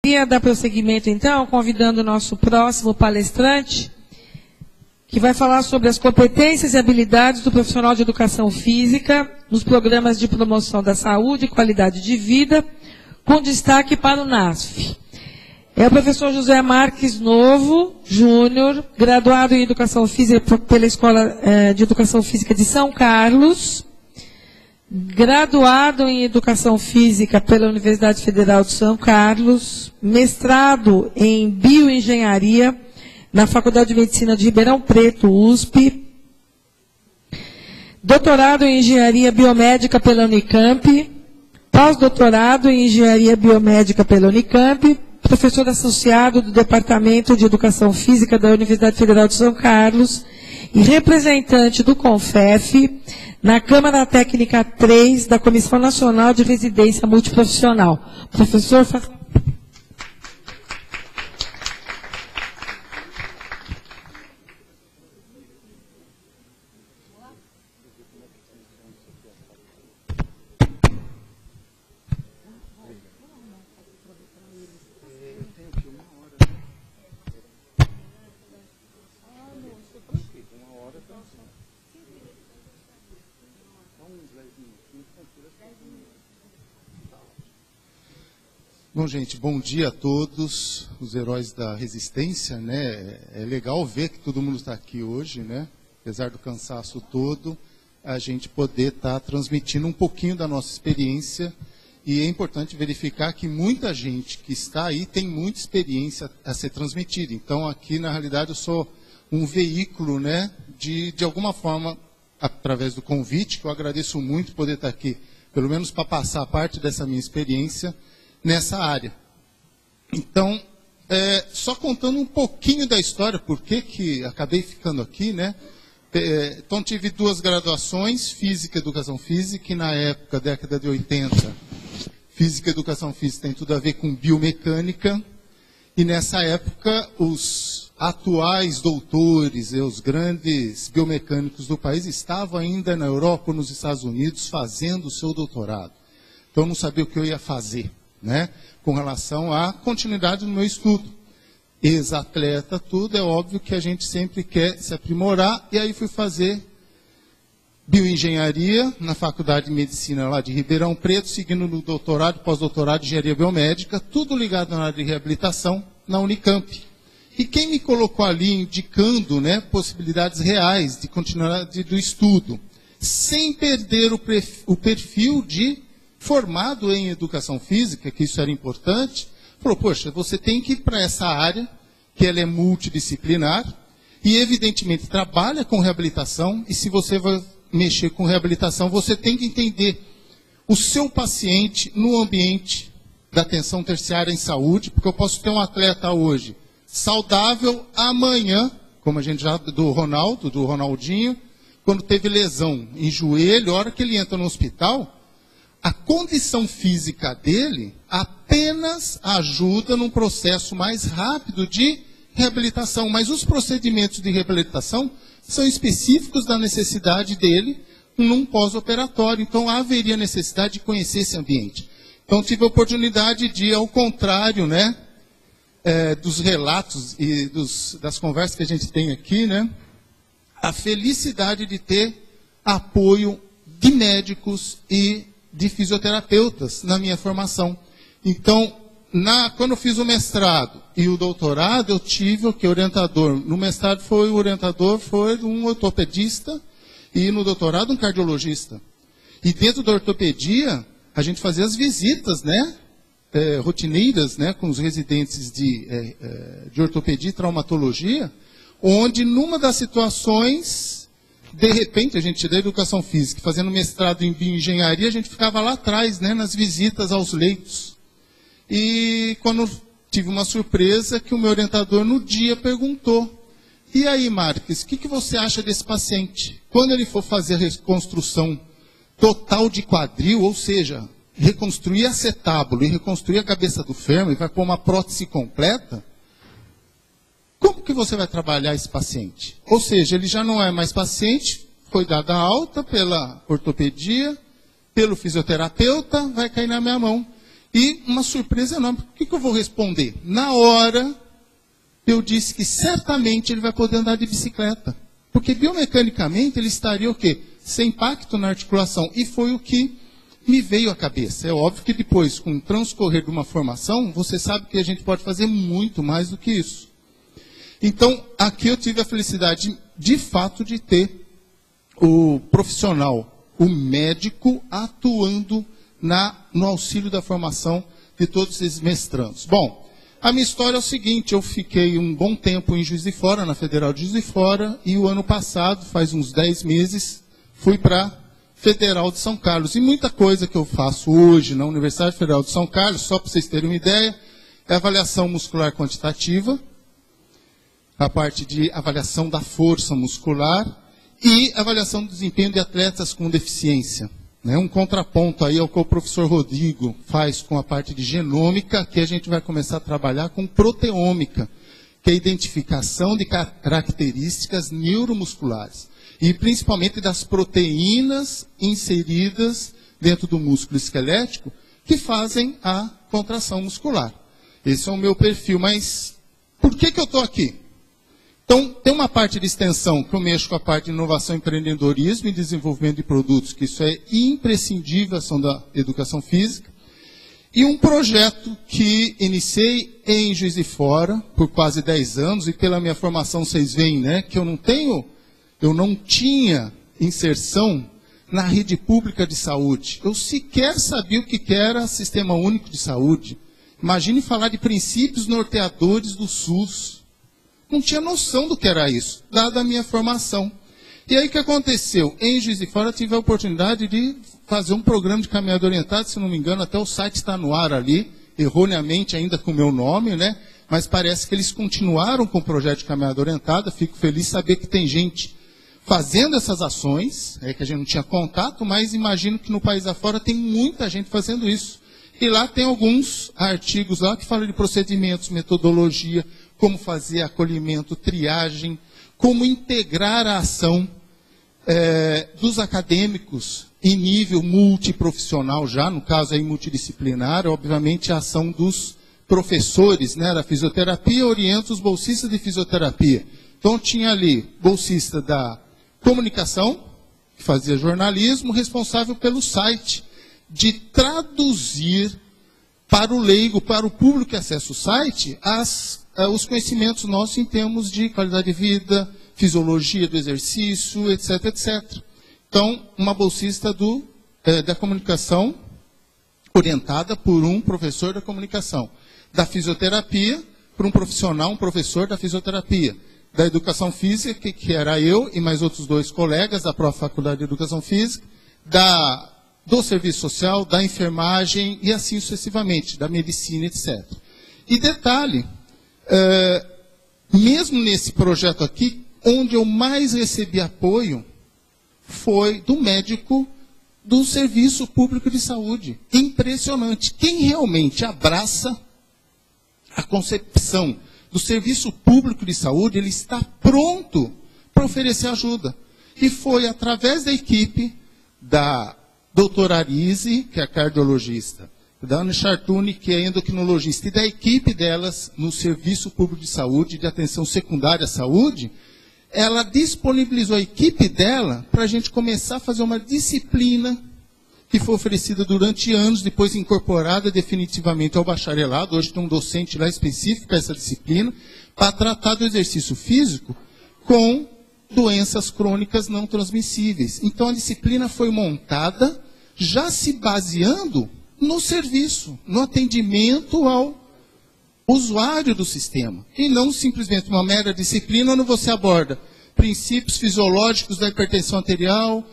Queria dar prosseguimento, então, convidando o nosso próximo palestrante, que vai falar sobre as competências e habilidades do profissional de educação física nos programas de promoção da saúde e qualidade de vida, com destaque para o NASF. É o professor José Marques Novo Júnior, graduado em Educação Física pela Escola de Educação Física de São Carlos, graduado em Educação Física pela Universidade Federal de São Carlos, mestrado em Bioengenharia na Faculdade de Medicina de Ribeirão Preto, USP, doutorado em Engenharia Biomédica pela Unicamp, pós-doutorado em Engenharia Biomédica pela Unicamp, professor associado do Departamento de Educação Física da Universidade Federal de São Carlos e representante do CONFEF na Câmara Técnica 3 da Comissão Nacional de Residência Multiprofissional. Professor... Bom, gente, bom dia a todos, os heróis da resistência, né? É legal ver que todo mundo está aqui hoje, né? Apesar do cansaço todo, a gente poder estar transmitindo um pouquinho da nossa experiência. E é importante verificar que muita gente que está aí tem muita experiência a ser transmitida. Então, aqui, na realidade, eu sou um veículo, né? De alguma forma, através do convite, que eu agradeço muito poder estar aqui, pelo menos para passar parte dessa minha experiência nessa área. Então, só contando um pouquinho da história, por que acabei ficando aqui, né? Então, tive 2 graduações, Física e Educação Física, e na época, década de 80, Física e Educação Física tem tudo a ver com biomecânica, e nessa época, os atuais doutores e os grandes biomecânicos do país estavam ainda na Europa ou nos Estados Unidos fazendo o seu doutorado. Então, eu não sabia o que eu ia fazer, né, com relação à continuidade do meu estudo. Ex-atleta, tudo, é óbvio que a gente sempre quer se aprimorar, e aí fui fazer bioengenharia na Faculdade de Medicina lá de Ribeirão Preto, seguindo no doutorado, pós-doutorado de engenharia biomédica, tudo ligado na área de reabilitação, na Unicamp. E quem me colocou ali indicando, né, possibilidades reais de continuidade do estudo, sem perder o perfil de formado em educação física, que isso era importante, falou, poxa, você tem que ir para essa área, que ela é multidisciplinar, e evidentemente trabalha com reabilitação, e se você vai mexer com reabilitação, você tem que entender o seu paciente no ambiente da atenção terciária em saúde, porque eu posso ter um atleta hoje saudável, amanhã, como a gente já, do Ronaldinho, quando teve lesão em joelho, a hora que ele entra no hospital, a condição física dele apenas ajuda num processo mais rápido de reabilitação, mas os procedimentos de reabilitação são específicos da necessidade dele num pós-operatório. Então, haveria necessidade de conhecer esse ambiente. Então, tive a oportunidade de, ao contrário, né, dos relatos e das conversas que a gente tem aqui, né, a felicidade de ter apoio de médicos e de fisioterapeutas na minha formação. Então, quando eu fiz o mestrado e o doutorado, eu tive o que orientador. No mestrado o orientador foi um ortopedista e no doutorado um cardiologista. E dentro da ortopedia, a gente fazia as visitas, né, rotineiras, né, com os residentes de ortopedia e traumatologia, onde numa das situações, de repente, a gente da educação física, fazendo mestrado em bioengenharia, a gente ficava lá atrás, né, nas visitas aos leitos. E quando tive uma surpresa, que o meu orientador no dia perguntou, e aí, Marques, o que você acha desse paciente? Quando ele for fazer a reconstrução total de quadril, ou seja, reconstruir acetábulo e reconstruir a cabeça do fêmur, e vai pôr uma prótese completa, como que você vai trabalhar esse paciente? Ou seja, ele já não é mais paciente, foi dada alta pela ortopedia, pelo fisioterapeuta, vai cair na minha mão. E uma surpresa enorme. O que eu vou responder? Na hora, eu disse que certamente ele vai poder andar de bicicleta. Porque biomecanicamente ele estaria o quê? Sem impacto na articulação. E foi o que me veio à cabeça. É óbvio que depois, com o transcorrer de uma formação, você sabe que a gente pode fazer muito mais do que isso. Então, aqui eu tive a felicidade, de fato, de ter o profissional, o médico, atuando no auxílio da formação de todos esses mestrandos. Bom, a minha história é o seguinte, eu fiquei um bom tempo em Juiz de Fora, na Federal de Juiz de Fora, e o ano passado, faz uns 10 meses, fui para a Federal de São Carlos. E muita coisa que eu faço hoje na Universidade Federal de São Carlos, só para vocês terem uma ideia, é avaliação muscular quantitativa, a parte de avaliação da força muscular e avaliação do desempenho de atletas com deficiência. Um contraponto aí ao que o professor Rodrigo faz com a parte de genômica, que a gente vai começar a trabalhar com proteômica, que é a identificação de características neuromusculares, e principalmente das proteínas inseridas dentro do músculo esquelético, que fazem a contração muscular. Esse é o meu perfil, mas por que eu estou aqui? Então, tem uma parte de extensão que eu mexo com a parte de inovação, empreendedorismo e desenvolvimento de produtos, que isso é imprescindível, ação da educação física. E um projeto que iniciei em Juiz de Fora, por quase 10 anos, e pela minha formação vocês veem, né, que eu não tinha inserção na rede pública de saúde. Eu sequer sabia o que era Sistema Único de Saúde. Imagine falar de princípios norteadores do SUS. Não tinha noção do que era isso, dada a minha formação. E aí o que aconteceu? Em Juiz de Fora eu tive a oportunidade de fazer um programa de caminhada orientada, se não me engano, até o site está no ar ali, erroneamente ainda com o meu nome, né? Mas parece que eles continuaram com o projeto de caminhada orientada. Fico feliz de saber que tem gente fazendo essas ações, que a gente não tinha contato, mas imagino que no país afora tem muita gente fazendo isso. E lá tem alguns artigos lá que falam de procedimentos, metodologia, como fazer acolhimento, triagem, como integrar a ação dos acadêmicos em nível multiprofissional já, no caso aí multidisciplinar, obviamente a ação dos professores, né, da fisioterapia, orienta os bolsistas de fisioterapia. Então tinha ali bolsista da comunicação, que fazia jornalismo, responsável pelo site, de traduzir para o leigo, para o público que acessa o site, os conhecimentos nossos em termos de qualidade de vida, fisiologia do exercício, etc, etc. Então, uma bolsista da comunicação, orientada por um professor da comunicação. Da fisioterapia, por um profissional, um professor da fisioterapia. Da educação física, que era eu e mais outros 2 colegas da própria Faculdade de Educação Física, do serviço social, da enfermagem e assim sucessivamente, da medicina, etc. E detalhe, mesmo nesse projeto aqui, onde eu mais recebi apoio foi do médico do Serviço Público de Saúde. Impressionante. Quem realmente abraça a concepção do Serviço Público de Saúde, ele está pronto para oferecer ajuda. E foi através da equipe da doutora Arise, que é a cardiologista, da Ana Chartuni, que é endocrinologista, e da equipe delas no Serviço Público de Saúde, de atenção secundária à saúde, ela disponibilizou a equipe dela para a gente começar a fazer uma disciplina que foi oferecida durante anos, depois incorporada definitivamente ao bacharelado. Hoje tem um docente lá específico para essa disciplina, para tratar do exercício físico com doenças crônicas não transmissíveis. Então a disciplina foi montada já se baseando no serviço, no atendimento ao usuário do sistema. E não simplesmente uma mera disciplina onde você aborda princípios fisiológicos da hipertensão arterial,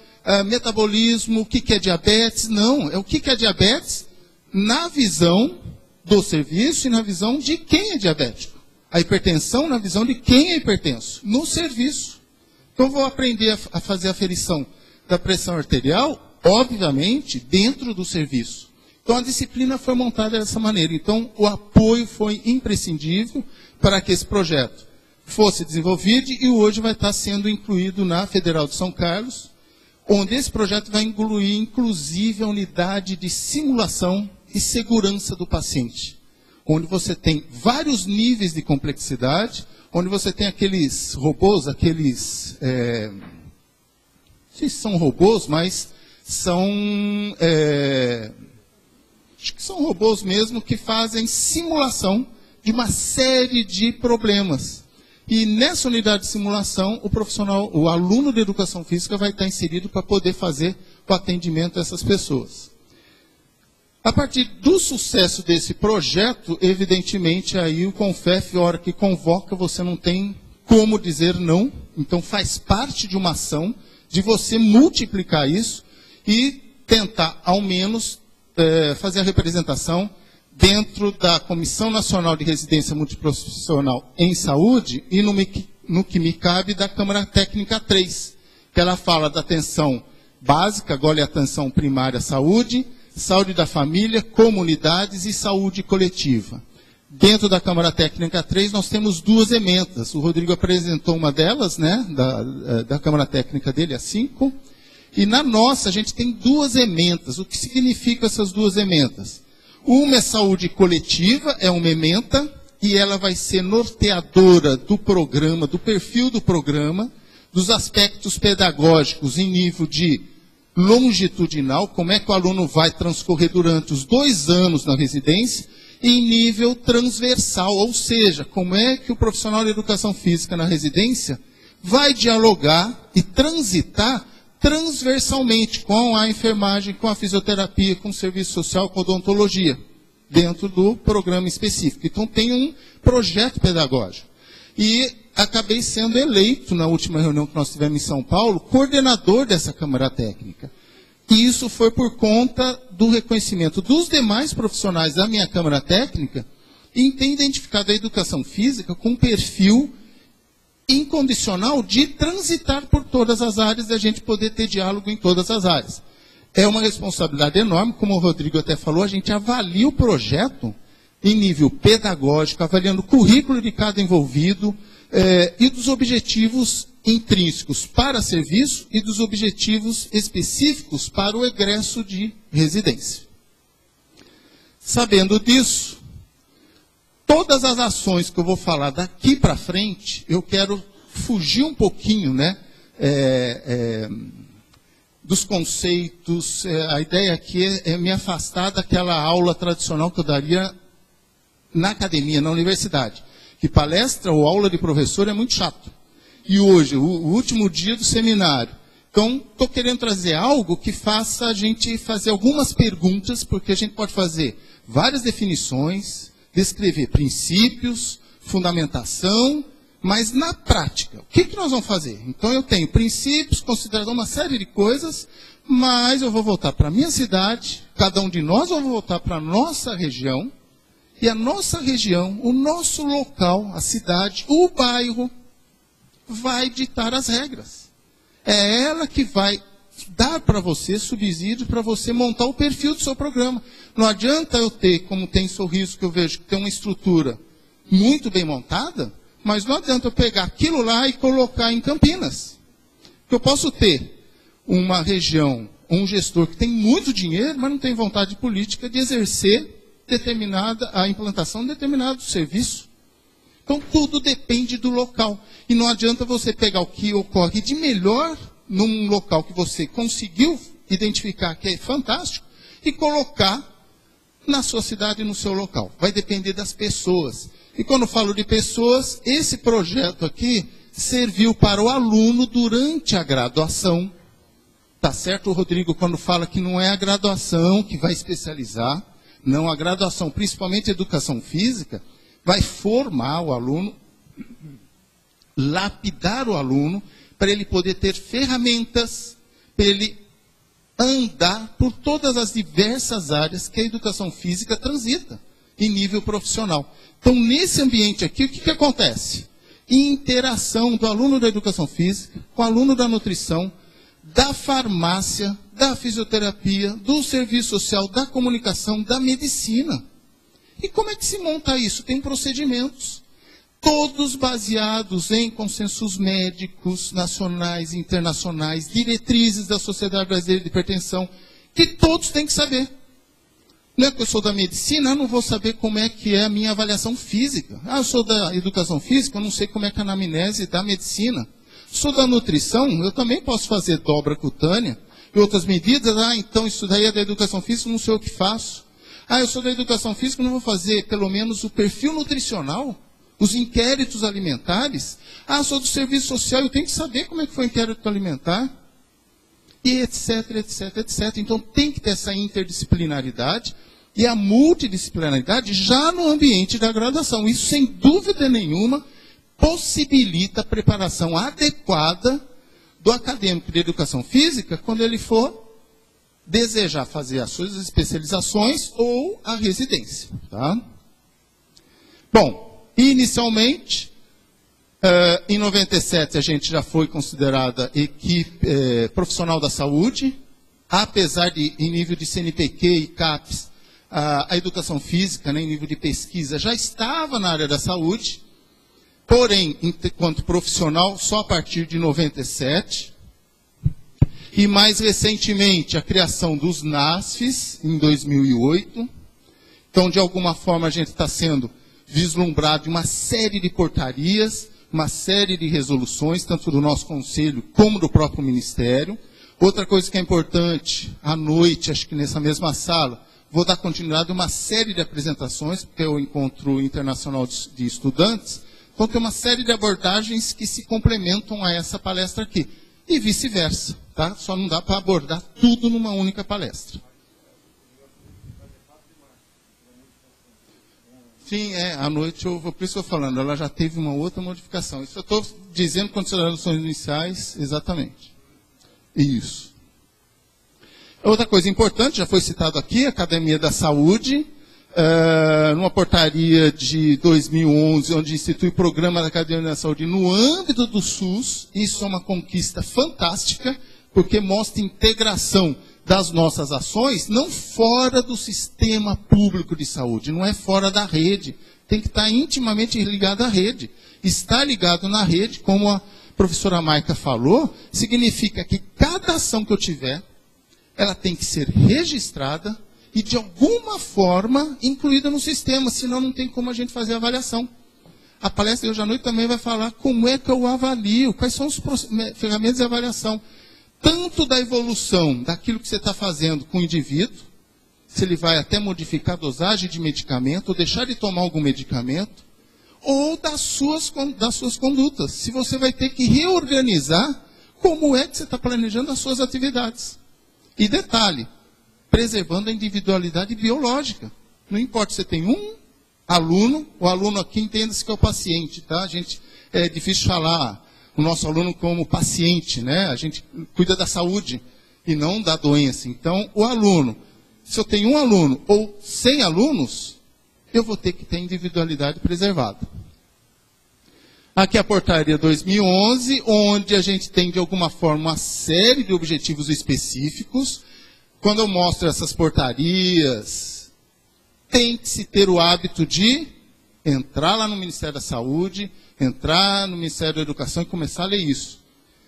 metabolismo, o que é diabetes. Não, é o que é diabetes na visão do serviço e na visão de quem é diabético. A hipertensão na visão de quem é hipertenso, no serviço. Então, vou aprender a fazer a aferição da pressão arterial, obviamente, dentro do serviço. Então, a disciplina foi montada dessa maneira. Então, o apoio foi imprescindível para que esse projeto fosse desenvolvido e hoje vai estar sendo incluído na Federal de São Carlos, onde esse projeto vai incluir, inclusive, a unidade de simulação e segurança do paciente, onde você tem vários níveis de complexidade, onde você tem aqueles robôs, não sei se são robôs, mas são, acho que são robôs mesmo, que fazem simulação de uma série de problemas. E nessa unidade de simulação, o aluno de educação física vai estar inserido para poder fazer o atendimento a essas pessoas. A partir do sucesso desse projeto, evidentemente, aí o CONFEF, a hora que convoca, você não tem como dizer não. Então, faz parte de uma ação de você multiplicar isso e tentar, ao menos, fazer a representação dentro da Comissão Nacional de Residência Multiprofissional em Saúde e no que me cabe da Câmara Técnica 3, que ela fala da atenção básica, agora é a atenção primária à saúde, saúde da família, comunidades e saúde coletiva. Dentro da Câmara Técnica 3, nós temos 2 emendas. O Rodrigo apresentou uma delas, né, da Câmara Técnica dele, a 5. E na nossa, a gente tem 2 emendas. O que significa essas 2 emendas? Uma é saúde coletiva, é uma ementa, e ela vai ser norteadora do programa, do perfil do programa, dos aspectos pedagógicos em nível de longitudinal, como é que o aluno vai transcorrer durante os 2 anos na residência, e em nível transversal, ou seja, como é que o profissional de educação física na residência vai dialogar e transitar transversalmente com a enfermagem, com a fisioterapia, com o serviço social, com a odontologia, dentro do programa específico. Então, tem um projeto pedagógico. E acabei sendo eleito, na última reunião que nós tivemos em São Paulo, coordenador dessa Câmara Técnica. E isso foi por conta do reconhecimento dos demais profissionais da minha Câmara Técnica em ter identificado a educação física com um perfil incondicional de transitar por todas as áreas e a gente poder ter diálogo em todas as áreas. É uma responsabilidade enorme, como o Rodrigo até falou, a gente avalia o projeto em nível pedagógico, avaliando o currículo de cada envolvido e dos objetivos intrínsecos para serviço e dos objetivos específicos para o egresso de residência. Sabendo disso, todas as ações que eu vou falar daqui para frente, eu quero fugir um pouquinho, né, dos conceitos. A ideia aqui é me afastar daquela aula tradicional que eu daria na academia, na universidade. Que palestra ou aula de professor é muito chato. E hoje, o último dia do seminário. Então, estou querendo trazer algo que faça a gente fazer algumas perguntas, porque a gente pode fazer várias definições, descrever princípios, fundamentação, mas na prática, o que nós vamos fazer? Então eu tenho princípios, consideração, uma série de coisas, mas eu vou voltar para a minha cidade, cada um de nós vai voltar para a nossa região, e a nossa região, o nosso local, a cidade, o bairro, vai ditar as regras. É ela que vai dar para você subsídio para você montar o perfil do seu programa. Não adianta eu ter, como tem Sorriso, que eu vejo que tem uma estrutura muito bem montada, mas não adianta eu pegar aquilo lá e colocar em Campinas. Porque eu posso ter uma região, um gestor que tem muito dinheiro, mas não tem vontade política de exercer a implantação de determinado serviço. Então, tudo depende do local. E não adianta você pegar o que ocorre de melhor num local que você conseguiu identificar que é fantástico e colocar na sua cidade e no seu local. Vai depender das pessoas. E quando eu falo de pessoas, esse projeto aqui serviu para o aluno durante a graduação. Tá certo, o Rodrigo, quando fala que não é a graduação que vai especializar, não, a graduação, principalmente a educação física, vai formar o aluno, lapidar o aluno, para ele poder ter ferramentas, para ele andar por todas as diversas áreas que a educação física transita em nível profissional. Então, nesse ambiente aqui, o que acontece? Interação do aluno da educação física com o aluno da nutrição, da farmácia, da fisioterapia, do serviço social, da comunicação, da medicina. E como é que se monta isso? Tem procedimentos, todos baseados em consensos médicos, nacionais e internacionais, diretrizes da Sociedade Brasileira de Hipertensão, que todos têm que saber. Não é que eu sou da medicina, eu não vou saber como é que é a minha avaliação física. Ah, eu sou da educação física, eu não sei como é que é a anamnese da medicina. Sou da nutrição, eu também posso fazer dobra cutânea e outras medidas. Ah, então isso daí é da educação física, não sei o que faço. Ah, eu sou da educação física, não vou fazer pelo menos o perfil nutricional, os inquéritos alimentares. Ah, sou do serviço social, eu tenho que saber como é que foi o inquérito alimentar. E etc, etc, etc. Então tem que ter essa interdisciplinaridade e a multidisciplinaridade já no ambiente da graduação. Isso, sem dúvida nenhuma, possibilita a preparação adequada do acadêmico de educação física quando ele for desejar fazer as suas especializações ou a residência. Tá? Bom, inicialmente, em 97 a gente já foi considerada equipe profissional da saúde, apesar de, em nível de CNPq e CAPES, a educação física, né, em nível de pesquisa, já estava na área da saúde, porém, enquanto profissional, só a partir de 97, e mais recentemente a criação dos NASFs, em 2008. Então, de alguma forma, a gente está sendo vislumbrado em uma série de portarias, uma série de resoluções, tanto do nosso conselho como do próprio Ministério. Outra coisa que é importante, à noite, acho que nessa mesma sala, vou dar continuidade a uma série de apresentações, porque é o Encontro Internacional de Estudantes. Então, tem uma série de abordagens que se complementam a essa palestra aqui. E vice-versa, tá? Só não dá para abordar tudo numa única palestra. Sim, à noite, por isso que eu estou falando, ela já teve uma outra modificação. Isso eu estou dizendo considerações iniciais, exatamente. Isso. Outra coisa importante, já foi citado aqui, a Academia da Saúde, numa portaria de 2011, onde institui o programa da Academia da Saúde no âmbito do SUS. Isso é uma conquista fantástica, porque mostra integração das nossas ações, não fora do sistema público de saúde, não é fora da rede, tem que estar intimamente ligado à rede. Estar ligado na rede, como a professora Maica falou, significa que cada ação que eu tiver, ela tem que ser registrada e de alguma forma incluída no sistema, senão não tem como a gente fazer a avaliação. A palestra de hoje à noite também vai falar como é que eu avalio, quais são as ferramentas de avaliação. Tanto da evolução daquilo que você está fazendo com o indivíduo, se ele vai até modificar a dosagem de medicamento, ou deixar de tomar algum medicamento, ou das suas condutas. Se você vai ter que reorganizar como é que você está planejando as suas atividades. E detalhe, preservando a individualidade biológica. Não importa se você tem um aluno, o aluno aqui entenda-se que é o paciente, tá? É difícil falar o nosso aluno como paciente, né? A gente cuida da saúde e não da doença. Então, o aluno, se eu tenho um aluno ou 100 alunos, eu vou ter que ter individualidade preservada. Aqui a portaria 2011, onde a gente tem, de alguma forma, uma série de objetivos específicos. Quando eu mostro essas portarias, tem que se ter o hábito de entrar lá no Ministério da Saúde, entrar no Ministério da Educação e começar a ler isso.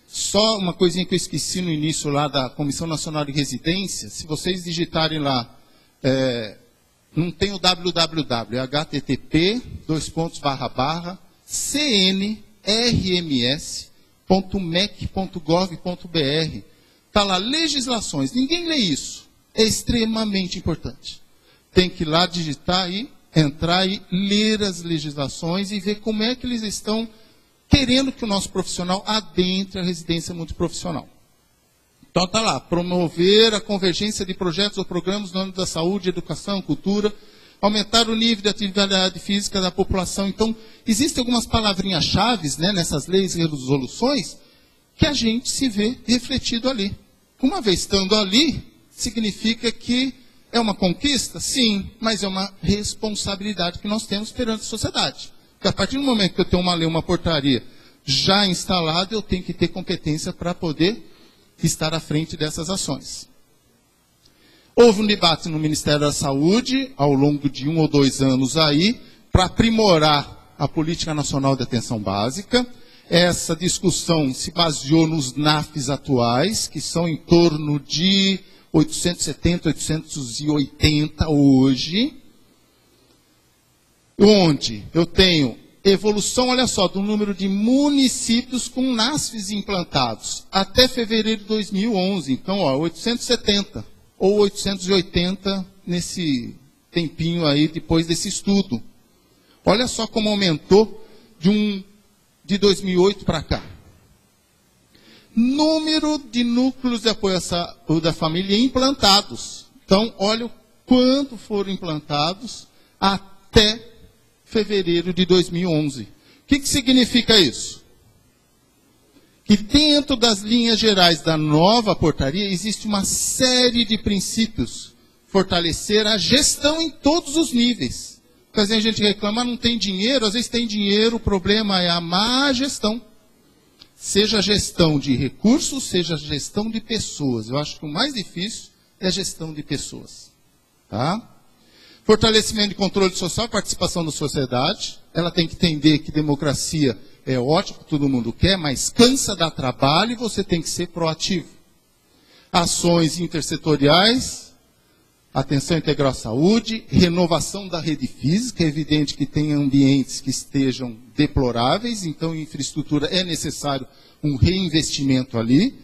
Só uma coisinha que eu esqueci no início lá da Comissão Nacional de Residência, se vocês digitarem lá, não tem o www, é http://cnrms.mec.gov.br. Está lá, legislações, ninguém lê isso. É extremamente importante. Tem que ir lá digitar e entrar e ler as legislações e ver como é que eles estão querendo que o nosso profissional adentre a residência multiprofissional. Então está lá, promover a convergência de projetos ou programas no âmbito da saúde, educação, cultura, aumentar o nível de atividade física da população. Então, existem algumas palavrinhas-chave, né, nessas leis e resoluções que a gente se vê refletido ali. Uma vez estando ali, significa que é uma conquista? Sim, mas é uma responsabilidade que nós temos perante a sociedade. Porque a partir do momento que eu tenho uma lei, uma portaria já instalada, eu tenho que ter competência para poder estar à frente dessas ações. Houve um debate no Ministério da Saúde, ao longo de 1 ou 2 anos aí, para aprimorar a Política Nacional de Atenção Básica. Essa discussão se baseou nos NAFs atuais, que são em torno de 870, 880 hoje, onde eu tenho evolução, olha só, do número de municípios com NASFs implantados até fevereiro de 2011. Então, ó, 870 ou 880 nesse tempinho aí depois desse estudo. Olha só como aumentou de 2008 para cá. Número de núcleos de apoio da família implantados. Então, olha o quanto foram implantados até fevereiro de 2011. O que significa isso? Que dentro das linhas gerais da nova portaria existe uma série de princípios. Fortalecer a gestão em todos os níveis. Porque às vezes a gente reclama, não tem dinheiro, às vezes tem dinheiro, o problema é a má gestão. Seja a gestão de recursos, seja a gestão de pessoas. Eu acho que o mais difícil é a gestão de pessoas. Tá? Fortalecimento de controle social, participação da sociedade. Ela tem que entender que democracia é ótimo, todo mundo quer, mas cansa, dá trabalho e você tem que ser proativo. Ações intersetoriais, atenção integral à saúde, renovação da rede física. É evidente que tem ambientes que estejam deploráveis, então em infraestrutura é necessário um reinvestimento ali.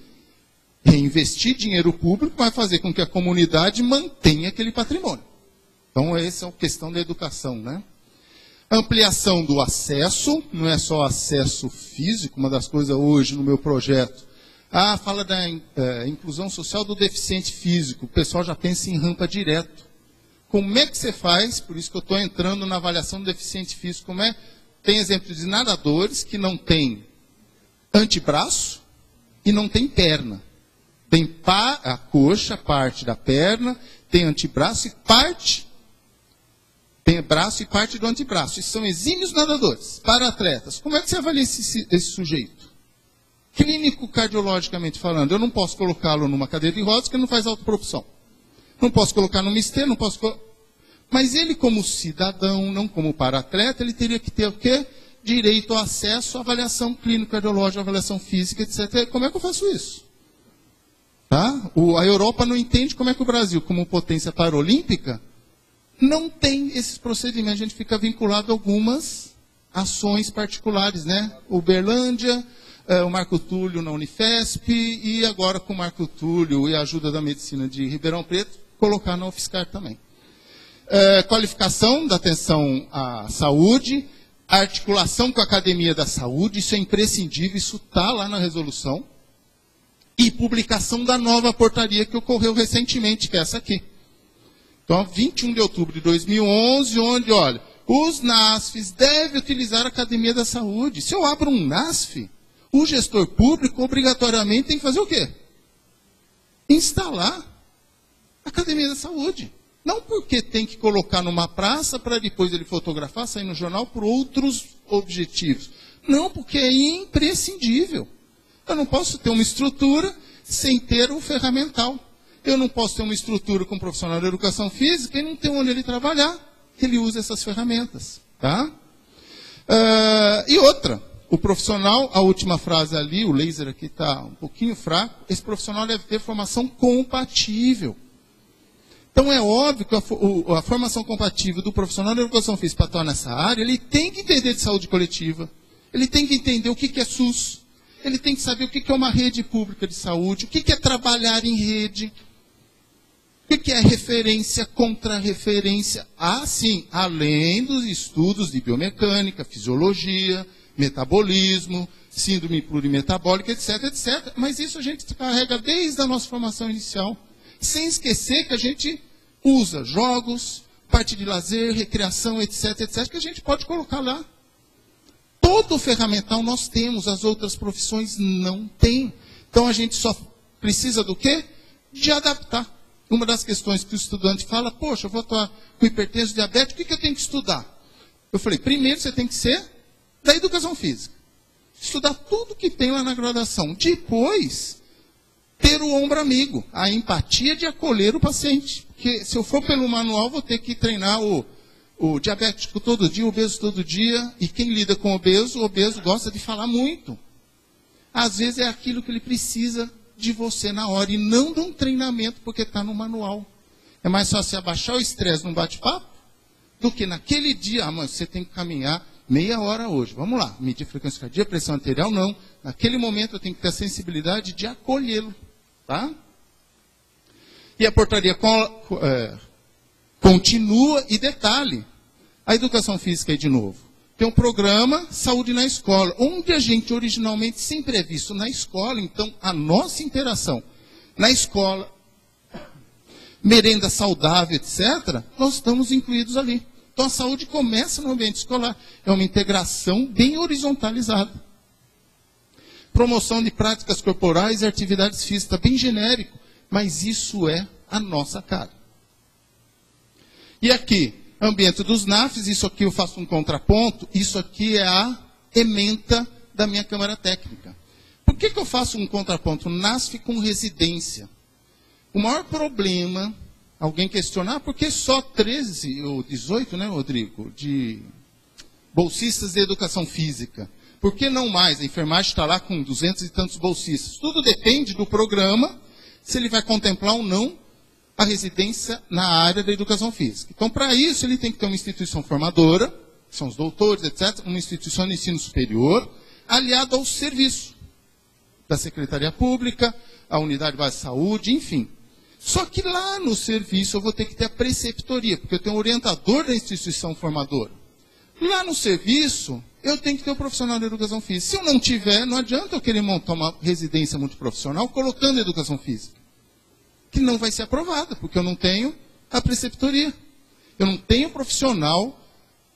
Reinvestir dinheiro público vai fazer com que a comunidade mantenha aquele patrimônio. Então, essa é a questão da educação, né? Ampliação do acesso, não é só acesso físico, uma das coisas hoje no meu projeto. Fala da inclusão social do deficiente físico. O pessoal já pensa em rampa direto. Como é que você faz? Por isso que eu estou entrando na avaliação do deficiente físico. Tem exemplo de nadadores que não tem antebraço e não tem perna. Tem a coxa, parte da perna, tem antebraço e parte... Tem braço e parte do antebraço. E são exímios nadadores, para-atletas. Como é que você avalia esse sujeito? Clínico, cardiologicamente falando, eu não posso colocá-lo numa cadeira de rodas, porque ele não faz autopropulsão. Não posso colocar numa esteira, não posso... Mas ele, como cidadão, não como para-atleta, ele teria que ter o quê? Direito ao acesso à avaliação clínico-cardiológica, avaliação física, etc. Como é que eu faço isso? Tá? A Europa não entende como é que o Brasil, como potência paralímpica, não tem esses procedimentos. A gente fica vinculado a algumas ações particulares, né? Uberlândia, o Marco Túlio na Unifesp, e agora com o Marco Túlio e a ajuda da medicina de Ribeirão Preto, colocar na UFSCar também. Qualificação da atenção à saúde, articulação com a Academia da Saúde, isso é imprescindível, isso está lá na resolução, e publicação da nova portaria que ocorreu recentemente, que é essa aqui. Então, 21 de outubro de 2011, onde, olha, os NASFs devem utilizar a Academia da Saúde. Se eu abro um NASF, o gestor público obrigatoriamente tem que fazer o quê? Instalar a Academia da Saúde. Não porque tem que colocar numa praça para depois ele fotografar, sair no jornal por outros objetivos. Não, porque é imprescindível. Eu não posso ter uma estrutura sem ter o ferramental. Eu não posso ter uma estrutura com um profissional de educação física e não ter onde ele trabalhar. Ele usa essas ferramentas. Tá? E outra, o profissional, a última frase ali, o laser aqui está um pouquinho fraco, esse profissional deve ter formação compatível. Então é óbvio que a formação compatível do profissional de educação física para atuar nessa área, ele tem que entender de saúde coletiva, ele tem que entender o que é SUS, ele tem que saber o que é uma rede pública de saúde, o que é trabalhar em rede, o que é referência, contra-referência, sim, além dos estudos de biomecânica, fisiologia, metabolismo, síndrome plurimetabólica, etc, etc. Mas isso a gente carrega desde a nossa formação inicial, sem esquecer que a gente usa jogos, parte de lazer, recreação, etc, etc, que a gente pode colocar lá. Todo o ferramental nós temos, as outras profissões não têm. Então a gente só precisa do quê? De adaptar. Uma das questões que o estudante fala, poxa, eu vou atuar com hipertenso, diabetes, o que eu tenho que estudar? Eu falei, primeiro você tem que ser da educação física. Estudar tudo que tem lá na graduação. Depois, ter o ombro amigo, a empatia de acolher o paciente. Porque se eu for pelo manual, vou ter que treinar o diabético todo dia, o obeso todo dia. E quem lida com o obeso gosta de falar muito. Às vezes é aquilo que ele precisa de você na hora, e não de um treinamento, porque está no manual. É mais fácil você abaixar o estresse num bate-papo, do que naquele dia, mas você tem que caminhar meia hora hoje. Vamos lá, medir frequência cardíaca, pressão arterial, não. Naquele momento eu tenho que ter a sensibilidade de acolhê-lo. Tá? E a portaria continua, e detalhe, a educação física aí de novo. Tem um programa Saúde na Escola, onde a gente originalmente sempre é visto na escola, então a nossa interação na escola, merenda saudável, etc., nós estamos incluídos ali. Então a saúde começa no ambiente escolar. É uma integração bem horizontalizada. Promoção de práticas corporais e atividades físicas, bem genérico, mas isso é a nossa cara. E aqui, ambiente dos NAFs, isso aqui eu faço um contraponto, isso aqui é a ementa da minha Câmara Técnica. Por que eu faço um contraponto NASF com residência? O maior problema, alguém questionar, por que só 13 ou 18, né, Rodrigo, de bolsistas de educação física? Por que não mais? A enfermagem está lá com 200 e tantos bolsistas. Tudo depende do programa, se ele vai contemplar ou não a residência na área da educação física. Então, para isso, ele tem que ter uma instituição formadora, que são os doutores, etc., uma instituição de ensino superior, aliado ao serviço da Secretaria Pública, a Unidade Básica de Saúde, enfim. Só que lá no serviço eu vou ter que ter a preceptoria, porque eu tenho um orientador da instituição formadora. Lá no serviço, eu tenho que ter um profissional de educação física. Se eu não tiver, não adianta eu querer montar uma residência multiprofissional colocando educação física, que não vai ser aprovada, porque eu não tenho a preceptoria. Eu não tenho profissional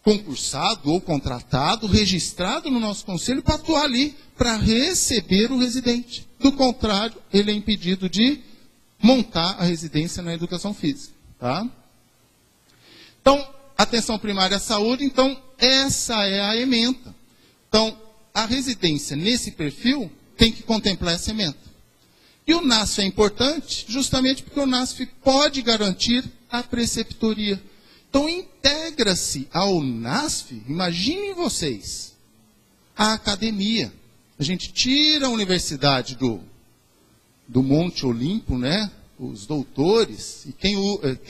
concursado ou contratado, registrado no nosso conselho para atuar ali, para receber o residente. Do contrário, ele é impedido de montar a residência na educação física. Tá? Então, atenção primária à saúde, então, essa é a ementa. Então, a residência nesse perfil tem que contemplar essa ementa. E o NASF é importante justamente porque o NASF pode garantir a preceptoria. Então, integra-se ao NASF, imaginem vocês, a academia. A gente tira a universidade do Monte Olimpo, né? Os doutores, e quem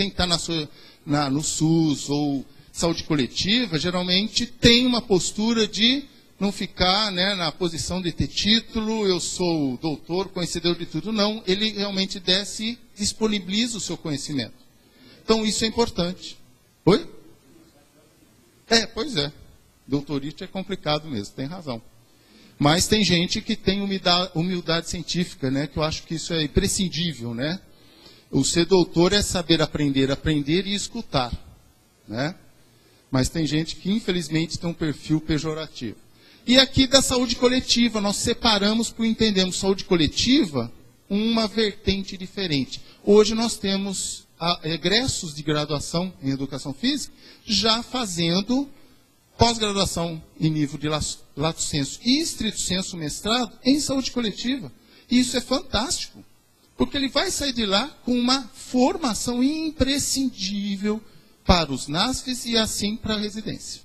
está no SUS ou saúde coletiva, geralmente tem uma postura de não ficar, né, na posição de ter título, eu sou doutor, conhecedor de tudo. Não, ele realmente desce e disponibiliza o seu conhecimento. Então, isso é importante. Oi? Pois é. Doutorite é complicado mesmo, tem razão. Mas tem gente que tem humildade científica, né, que eu acho que isso é imprescindível, né? O ser doutor é saber aprender e escutar, né? Mas tem gente que, infelizmente, tem um perfil pejorativo. E aqui da saúde coletiva, nós separamos por entendemos saúde coletiva uma vertente diferente. Hoje nós temos egressos de graduação em educação física já fazendo pós-graduação em nível de lato sensu e estrito sensu mestrado em saúde coletiva. E isso é fantástico, porque ele vai sair de lá com uma formação imprescindível para os NASFs e assim para a residência.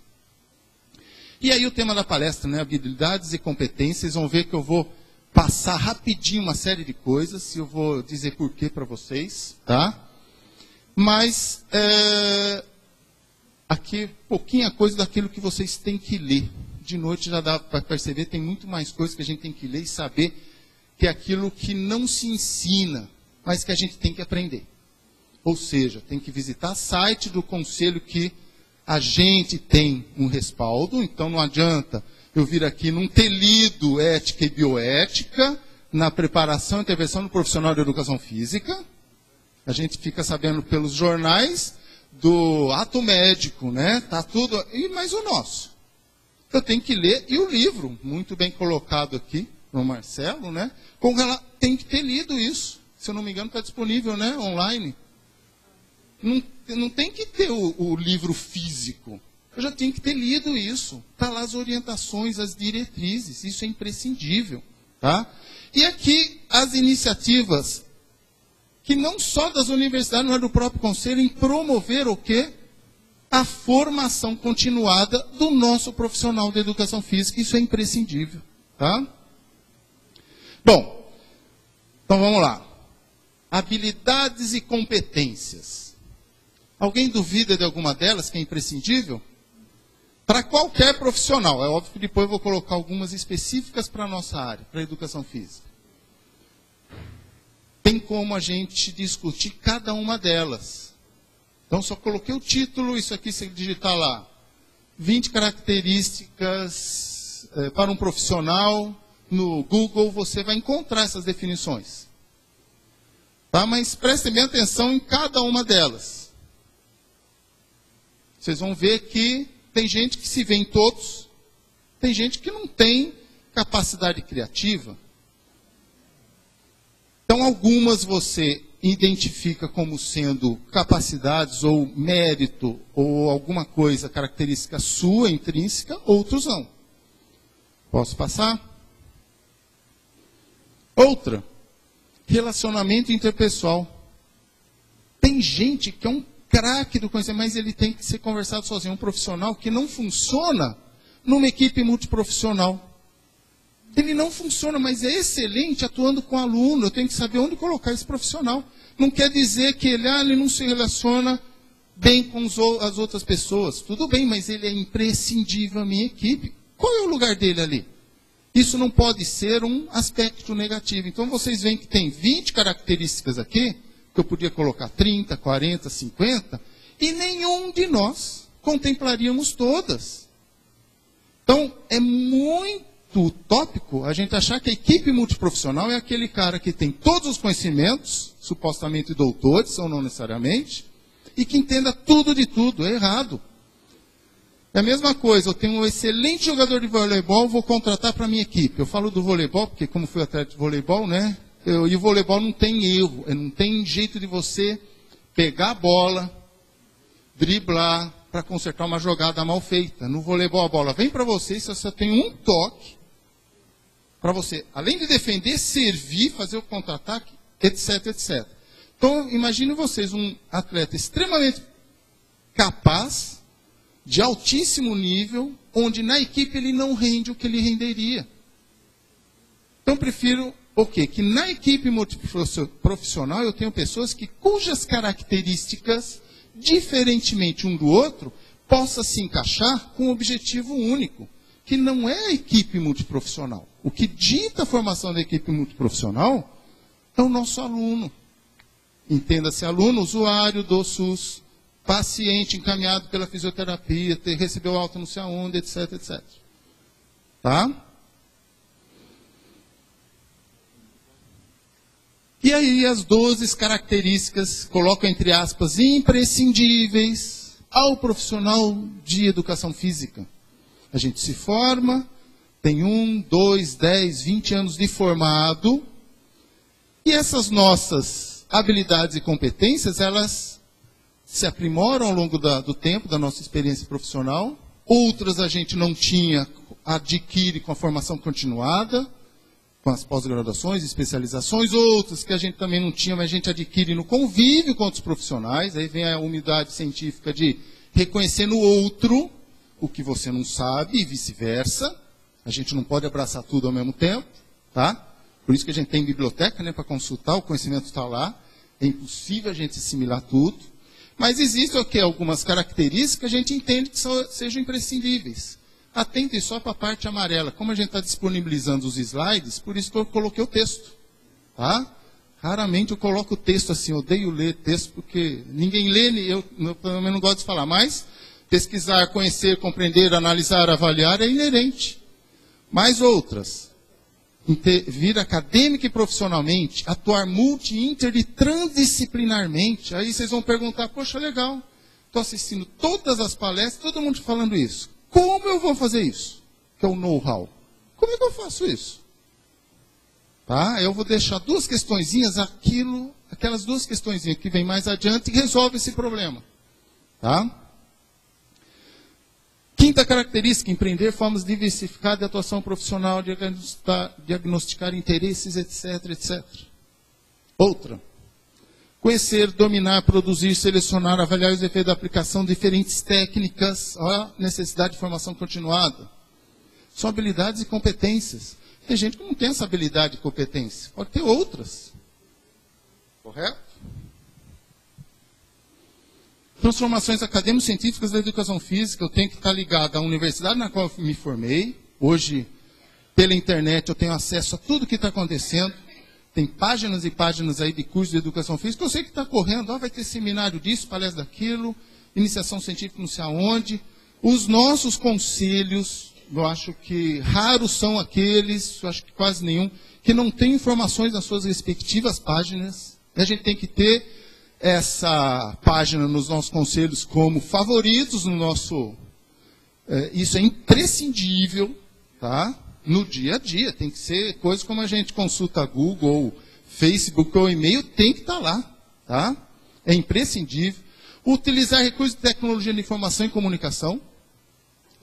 E aí o tema da palestra, né, habilidades e competências, vocês vão ver que eu vou passar rapidinho uma série de coisas, e eu vou dizer por quê para vocês, tá? Mas, aqui, pouquinha coisa daquilo que vocês têm que ler. De noite já dá para perceber, tem muito mais coisas que a gente tem que ler e saber, que é aquilo que não se ensina, mas que a gente tem que aprender. Ou seja, tem que visitar site do conselho que a gente tem um respaldo, então não adianta eu vir aqui não ter lido ética e bioética na preparação e intervenção do profissional de educação física. A gente fica sabendo pelos jornais do ato médico, né? Tá tudo. Mas o nosso. Eu tenho que ler, e o livro, muito bem colocado aqui, no Marcelo, né? Como ela tem que ter lido isso. Se eu não me engano, está disponível, né? Online. Não tem que ter o livro físico. Eu já tenho que ter lido isso. Está lá as orientações, as diretrizes. Isso é imprescindível. Tá? E aqui as iniciativas, que não só das universidades, mas do próprio conselho, em promover o quê? A formação continuada do nosso profissional de educação física. Isso é imprescindível. Tá? Bom, Então vamos lá. Habilidades e competências. Alguém duvida de alguma delas que é imprescindível? Para qualquer profissional. É óbvio que depois eu vou colocar algumas específicas para a nossa área, para a educação física. Tem como a gente discutir cada uma delas. Então, só coloquei o título, isso aqui você digitar lá. 20 características para um profissional. No Google você vai encontrar essas definições. Tá? Mas prestem bem atenção em cada uma delas. Vocês vão ver que tem gente que se vê em todos, tem gente que não tem capacidade criativa. Então, algumas você identifica como sendo capacidades ou mérito ou alguma coisa, característica sua, intrínseca, outros não. Posso passar? Outra, relacionamento interpessoal. Tem gente que é um craque do conhecimento, mas ele tem que ser conversado sozinho. Um profissional que não funciona numa equipe multiprofissional. Ele não funciona, mas é excelente atuando com aluno. Eu tenho que saber onde colocar esse profissional. Não quer dizer que ele não se relaciona bem com as outras pessoas. Tudo bem, mas ele é imprescindível à minha equipe. Qual é o lugar dele ali? Isso não pode ser um aspecto negativo. Então vocês veem que tem 20 características aqui, que eu podia colocar 30, 40, 50, e nenhum de nós contemplaríamos todas. Então, é muito utópico a gente achar que a equipe multiprofissional é aquele cara que tem todos os conhecimentos, supostamente doutores, ou não necessariamente, e que entenda tudo de tudo. É errado. É a mesma coisa, eu tenho um excelente jogador de voleibol, vou contratar para a minha equipe. Eu falo do voleibol, porque como fui atleta de voleibol, né? E o voleibol não tem erro, não tem jeito de você pegar a bola, driblar, para consertar uma jogada mal feita. No voleibol a bola vem para você e você só tem um toque para você, além de defender, servir, fazer o contra-ataque, etc, etc. Então, imagine vocês um atleta extremamente capaz, de altíssimo nível, onde na equipe ele não rende o que ele renderia. Então, prefiro o quê? Que na equipe multiprofissional eu tenho pessoas cujas características, diferentemente um do outro, possa se encaixar com um objetivo único, que não é a equipe multiprofissional. O que dita a formação da equipe multiprofissional é o nosso aluno. Entenda-se aluno, usuário do SUS, paciente encaminhado pela fisioterapia, recebeu alta não sei aonde, etc, etc. Tá? E aí as 12 características, coloco entre aspas, imprescindíveis ao profissional de educação física. A gente se forma, tem 1, 2, 10, 20 anos de formado, e essas nossas habilidades e competências, elas se aprimoram ao longo do tempo, da nossa experiência profissional. Outras a gente não tinha, adquire com a formação continuada, com as pós-graduações, especializações. Outras que a gente também não tinha, mas a gente adquire no convívio com outros profissionais. Aí vem a humildade científica de reconhecer no outro o que você não sabe e vice-versa. A gente não pode abraçar tudo ao mesmo tempo, tá? Por isso que a gente tem biblioteca, né, para consultar, o conhecimento está lá. É impossível a gente assimilar tudo. Mas existem algumas características que a gente entende que sejam imprescindíveis. Atentem só para a parte amarela. Como a gente está disponibilizando os slides, por isso que eu coloquei o texto. Tá? Raramente eu coloco o texto assim, eu odeio ler texto, porque ninguém lê, eu pelo menos não gosto de falar. Mas pesquisar, conhecer, compreender, analisar, avaliar é inerente. Mais outras. Vir acadêmica e profissionalmente, atuar multi-inter e transdisciplinarmente. Aí vocês vão perguntar, poxa, legal, estou assistindo todas as palestras, todo mundo falando isso. Como eu vou fazer isso? Que é o know-how. Como é que eu faço isso? Tá? Eu vou deixar duas questõezinhas, aquelas duas questõezinhas que vem mais adiante e resolve esse problema. Tá? Quinta característica, empreender formas diversificadas de atuação profissional, diagnosticar interesses, etc, etc. Outra, conhecer, dominar, produzir, selecionar, avaliar os efeitos da aplicação de diferentes técnicas, a necessidade de formação continuada. São habilidades e competências. Tem gente que não tem essa habilidade e competência, pode ter outras. Correto? Transformações acadêmico-científicas da educação física, eu tenho que estar ligado à universidade na qual eu me formei. Hoje, pela internet, eu tenho acesso a tudo que está acontecendo. Tem páginas e páginas aí de curso de educação física. Eu sei que está correndo, vai ter seminário disso, palestra daquilo, iniciação científica não sei aonde. Os nossos conselhos, eu acho que raros são aqueles, eu acho que quase nenhum, que não tem informações nas suas respectivas páginas. E a gente tem que ter essa página nos nossos conselhos como favoritos no nosso... isso é imprescindível, tá? No dia a dia. Tem que ser coisa como a gente consulta Google, ou Facebook, ou e-mail, tem que estar lá, tá? É imprescindível. Utilizar recursos de tecnologia de informação e comunicação.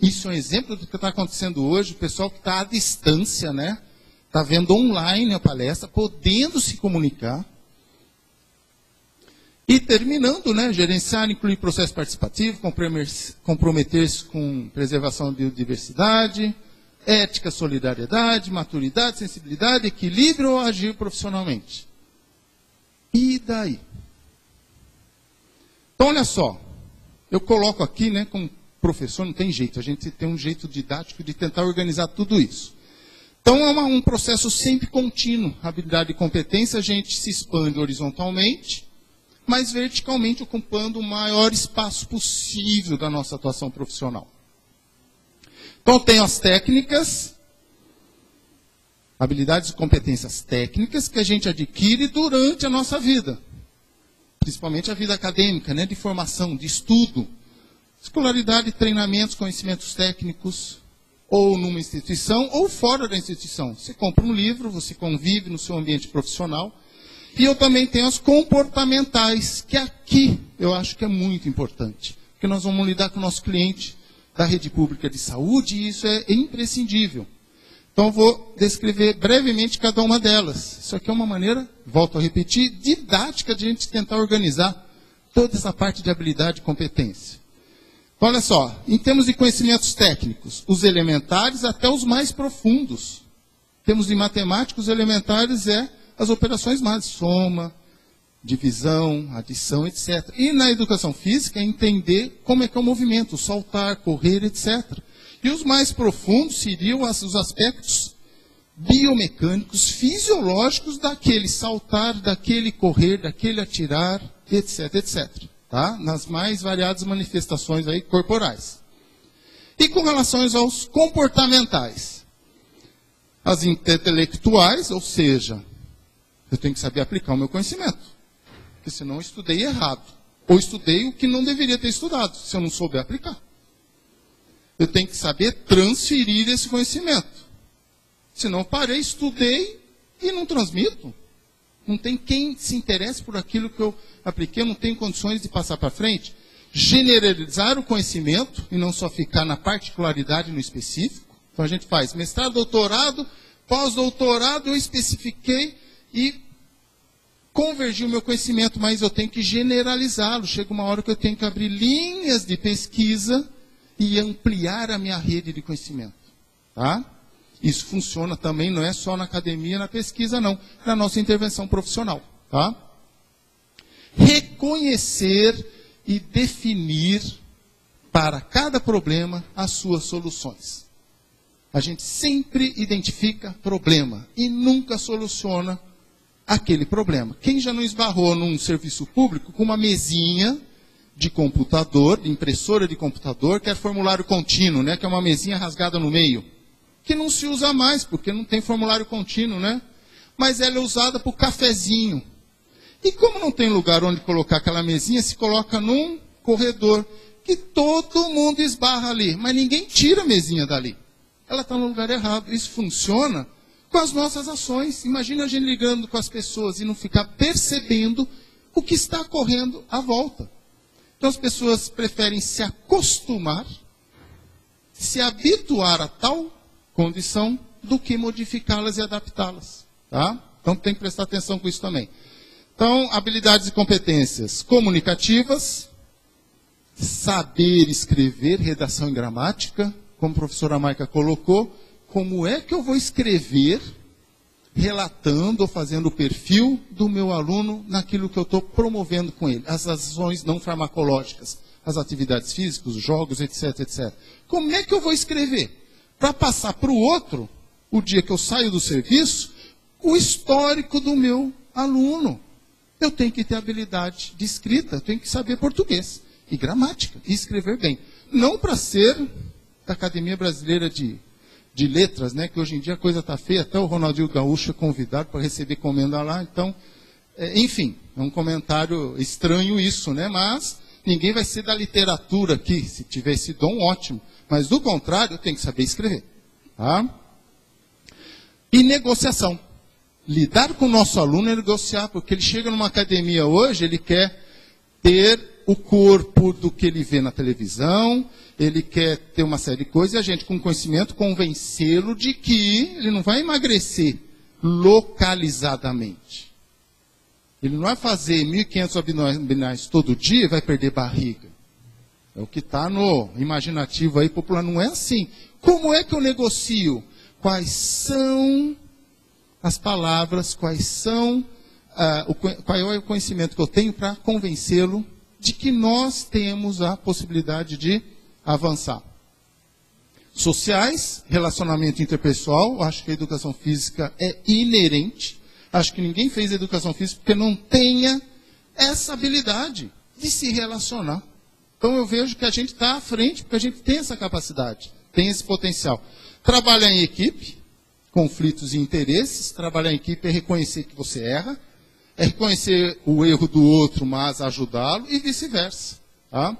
Isso é um exemplo do que está acontecendo hoje. O pessoal que está à distância, né? Está vendo online a palestra, podendo se comunicar. E terminando, né, gerenciar, incluir processo participativo, comprometer-se com preservação da biodiversidade, ética, solidariedade, maturidade, sensibilidade, equilíbrio ou agir profissionalmente. E daí? Então, olha só, eu coloco aqui, né, como professor, não tem jeito, a gente tem um jeito didático de tentar organizar tudo isso. Então, é um processo sempre contínuo. Habilidade e competência, a gente se expande horizontalmente, mas verticalmente ocupando o maior espaço possível da nossa atuação profissional. Então, tem as técnicas, habilidades e competências técnicas que a gente adquire durante a nossa vida. Principalmente a vida acadêmica, né, de formação, de estudo. Escolaridade, treinamentos, conhecimentos técnicos, ou numa instituição, ou fora da instituição. Você compra um livro, você convive no seu ambiente profissional. E eu também tenho as comportamentais, que aqui eu acho que é muito importante. Porque nós vamos lidar com o nosso cliente da rede pública de saúde, e isso é imprescindível. Então, eu vou descrever brevemente cada uma delas. Isso aqui é uma maneira, volto a repetir, didática de a gente tentar organizar toda essa parte de habilidade e competência. Então, olha só, em termos de conhecimentos técnicos, os elementares até os mais profundos. Em termos de matemática, os elementares é as operações mais, soma, divisão, adição, etc. E na educação física, entender como é que é o movimento, saltar, correr, etc. E os mais profundos seriam os aspectos biomecânicos, fisiológicos daquele saltar, daquele correr, daquele atirar, etc, etc. Tá? Nas mais variadas manifestações aí corporais. E com relação aos comportamentais, as intelectuais, ou seja, eu tenho que saber aplicar o meu conhecimento, porque senão eu estudei errado, ou estudei o que não deveria ter estudado, se eu não souber aplicar. Eu tenho que saber transferir esse conhecimento, senão eu parei, estudei e não transmito. Não tem quem se interesse por aquilo que eu apliquei, eu não tenho condições de passar para frente. Generalizar o conhecimento e não só ficar na particularidade no específico. Então a gente faz mestrado, doutorado, pós-doutorado, eu especifiquei e convergi o meu conhecimento, mas eu tenho que generalizá-lo. Chega uma hora que eu tenho que abrir linhas de pesquisa e ampliar a minha rede de conhecimento. Tá? Isso funciona também, não é só na academia, na pesquisa, não. Na nossa intervenção profissional. Tá? Reconhecer e definir para cada problema as suas soluções. A gente sempre identifica problema e nunca soluciona aquele problema. Quem já não esbarrou num serviço público com uma mesinha de computador, de impressora de computador, que é formulário contínuo, né, que é uma mesinha rasgada no meio, que não se usa mais, porque não tem formulário contínuo, né? Mas ela é usada para o cafezinho. E como não tem lugar onde colocar aquela mesinha, se coloca num corredor, que todo mundo esbarra ali, mas ninguém tira a mesinha dali. Ela está no lugar errado. Isso funciona com as nossas ações. Imagina a gente ligando com as pessoas e não ficar percebendo o que está ocorrendo à volta. Então as pessoas preferem se acostumar, se habituar a tal condição, do que modificá-las e adaptá-las. Tá? Então tem que prestar atenção com isso também. Então, habilidades e competências comunicativas, saber escrever, redação e gramática, como a professora Maica colocou, como é que eu vou escrever relatando ou fazendo o perfil do meu aluno naquilo que eu estou promovendo com ele, as ações não farmacológicas, as atividades físicas, os jogos, etc, etc. Como é que eu vou escrever? Para passar para o outro, o dia que eu saio do serviço, o histórico do meu aluno. Eu tenho que ter habilidade de escrita, eu tenho que saber português e gramática, e escrever bem. Não para ser da Academia Brasileira de Letras, né, que hoje em dia a coisa está feia, até o Ronaldinho Gaúcho é convidado para receber comenda lá, então, enfim, é um comentário estranho isso, né, mas ninguém vai ser da literatura aqui, se tiver esse dom, ótimo, mas do contrário, eu tenho que saber escrever. Tá? E negociação. Lidar com o nosso aluno é negociar, porque ele chega numa academia hoje, ele quer ter o corpo do que ele vê na televisão, ele quer ter uma série de coisas, e a gente, com conhecimento, convencê-lo de que ele não vai emagrecer localizadamente. Ele não vai fazer 1.500 abdominais todo dia e vai perder barriga. É o que está no imaginativo aí popular. Não é assim. Como é que eu negocio? Quais são as palavras, qual é o conhecimento que eu tenho para convencê-lo de que nós temos a possibilidade de avançar. Sociais, relacionamento interpessoal, acho que a educação física é inerente. Acho que ninguém fez educação física porque não tenha essa habilidade de se relacionar. Então eu vejo que a gente está à frente porque a gente tem essa capacidade, tem esse potencial. Trabalhar em equipe, conflitos e interesses. Trabalhar em equipe é reconhecer que você erra, é reconhecer o erro do outro, mas ajudá-lo, e vice-versa. Tá?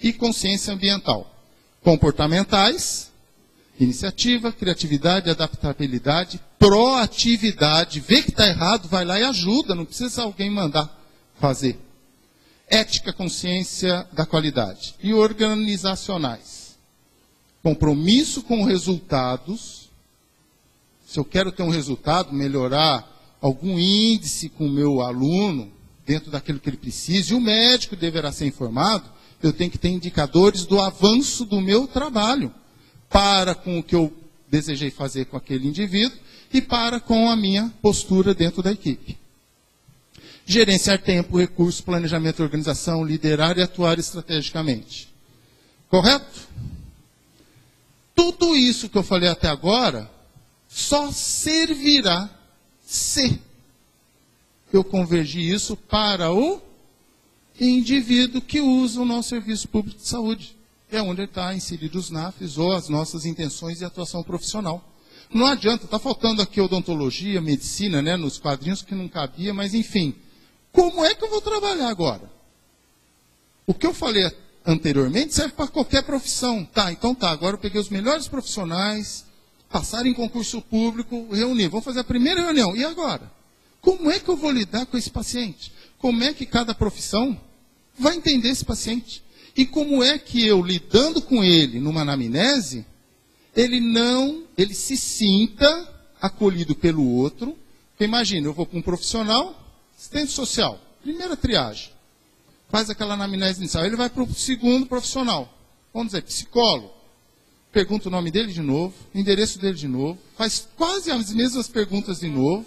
E consciência ambiental. Comportamentais, iniciativa, criatividade, adaptabilidade, proatividade. Vê que está errado, vai lá e ajuda, não precisa alguém mandar fazer. Ética, consciência da qualidade. E organizacionais. Compromisso com resultados. Se eu quero ter um resultado, melhorar algum índice com o meu aluno, dentro daquilo que ele precisa, e o médico deverá ser informado, eu tenho que ter indicadores do avanço do meu trabalho, para com o que eu desejei fazer com aquele indivíduo, e para com a minha postura dentro da equipe. Gerenciar tempo, recursos, planejamento e organização, liderar e atuar estrategicamente. Correto? Tudo isso que eu falei até agora só servirá se eu convergir isso para o indivíduo que usa o nosso serviço público de saúde. É onde está inserido os NAFs ou as nossas intenções de atuação profissional. Não adianta, está faltando aqui odontologia, medicina, né, nos quadrinhos que não cabia, mas enfim. Como é que eu vou trabalhar agora? O que eu falei anteriormente serve para qualquer profissão. Tá, então tá, agora eu peguei os melhores profissionais, passaram em concurso público, reunir. Vamos fazer a primeira reunião. E agora? Como é que eu vou lidar com esse paciente? Como é que cada profissão vai entender esse paciente? E como é que eu, lidando com ele numa anamnese, ele se sinta acolhido pelo outro? Porque imagina, eu vou para um profissional, assistente social, primeira triagem, faz aquela anamnese inicial, ele vai para o segundo profissional, vamos dizer, psicólogo, pergunta o nome dele de novo, o endereço dele de novo, faz quase as mesmas perguntas de novo,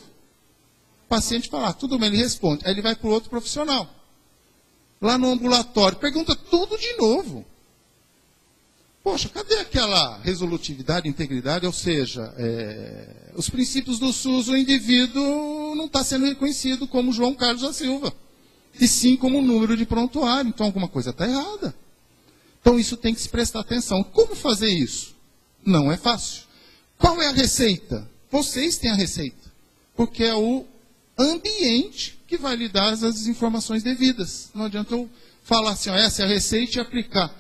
o paciente fala, tudo bem, ele responde, aí ele vai para o outro profissional, lá no ambulatório, pergunta tudo de novo. Poxa, cadê aquela resolutividade, integridade, ou seja, os princípios do SUS, o indivíduo não está sendo reconhecido como João Carlos da Silva, e sim como número de prontuário, então alguma coisa está errada. Então isso tem que se prestar atenção. Como fazer isso? Não é fácil. Qual é a receita? Vocês têm a receita, porque é o ambiente que vai lhe dar as informações devidas. Não adianta eu falar assim, ó, essa é a receita e aplicar.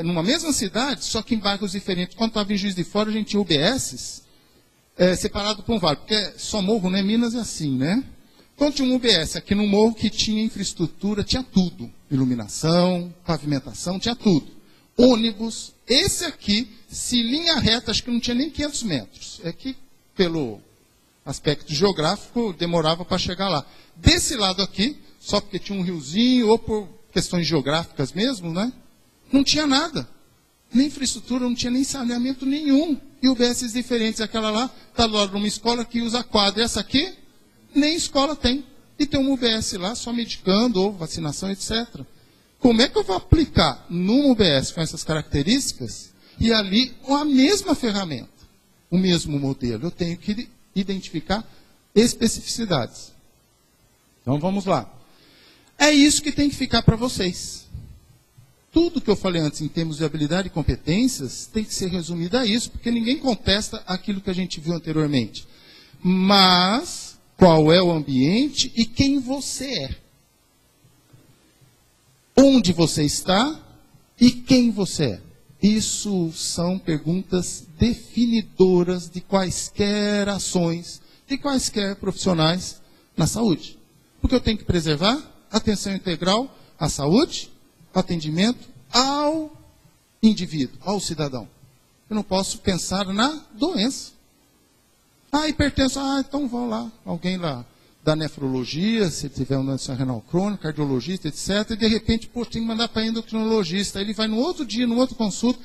Numa mesma cidade, só que em bairros diferentes. Quando estava em Juiz de Fora, a gente tinha UBSs separado por um vale, porque só morro, né? Minas é assim, né? Então tinha um UBS aqui no morro que tinha infraestrutura, tinha tudo. Iluminação, pavimentação, tinha tudo. Ônibus. Esse aqui, se linha reta, acho que não tinha nem 500 metros. É que, pelo aspecto geográfico, demorava para chegar lá. Desse lado aqui, só porque tinha um riozinho, ou por questões geográficas mesmo, né? Não tinha nada. Nem infraestrutura, não tinha nem saneamento nenhum. e UBSs diferentes. Aquela lá está do lado de uma escola que usa quadro. Essa aqui, nem escola tem. E tem uma UBS lá só medicando, ou vacinação, etc. Como é que eu vou aplicar numa UBS com essas características e ali com a mesma ferramenta, o mesmo modelo? Eu tenho que identificar especificidades. Então vamos lá. É isso que tem que ficar para vocês. Tudo que eu falei antes em termos de habilidade e competências tem que ser resumido a isso, porque ninguém contesta aquilo que a gente viu anteriormente. Mas qual é o ambiente e quem você é? Onde você está e quem você é? Isso são perguntas definidoras de quaisquer ações, de quaisquer profissionais na saúde. Porque eu tenho que preservar atenção integral à saúde, atendimento ao indivíduo, ao cidadão. Eu não posso pensar na doença. Hipertensão, então vão lá, alguém lá da nefrologia, se tiver uma doença renal crônica, cardiologista, etc. E de repente, poxa, tem que mandar para endocrinologista. Ele vai no outro dia, no outro consulta.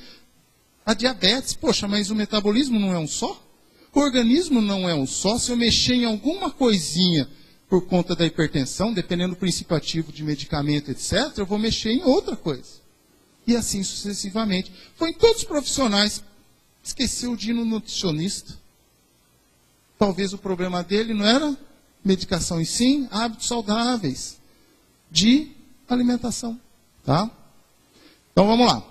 A diabetes, poxa, mas o metabolismo não é um só? O organismo não é um só. Se eu mexer em alguma coisinha por conta da hipertensão, dependendo do princípio ativo de medicamento, etc., eu vou mexer em outra coisa. E assim sucessivamente. Foi em todos os profissionais. Esqueceu de ir no nutricionista. Talvez o problema dele não era medicação, e sim hábitos saudáveis de alimentação. Tá? Então vamos lá.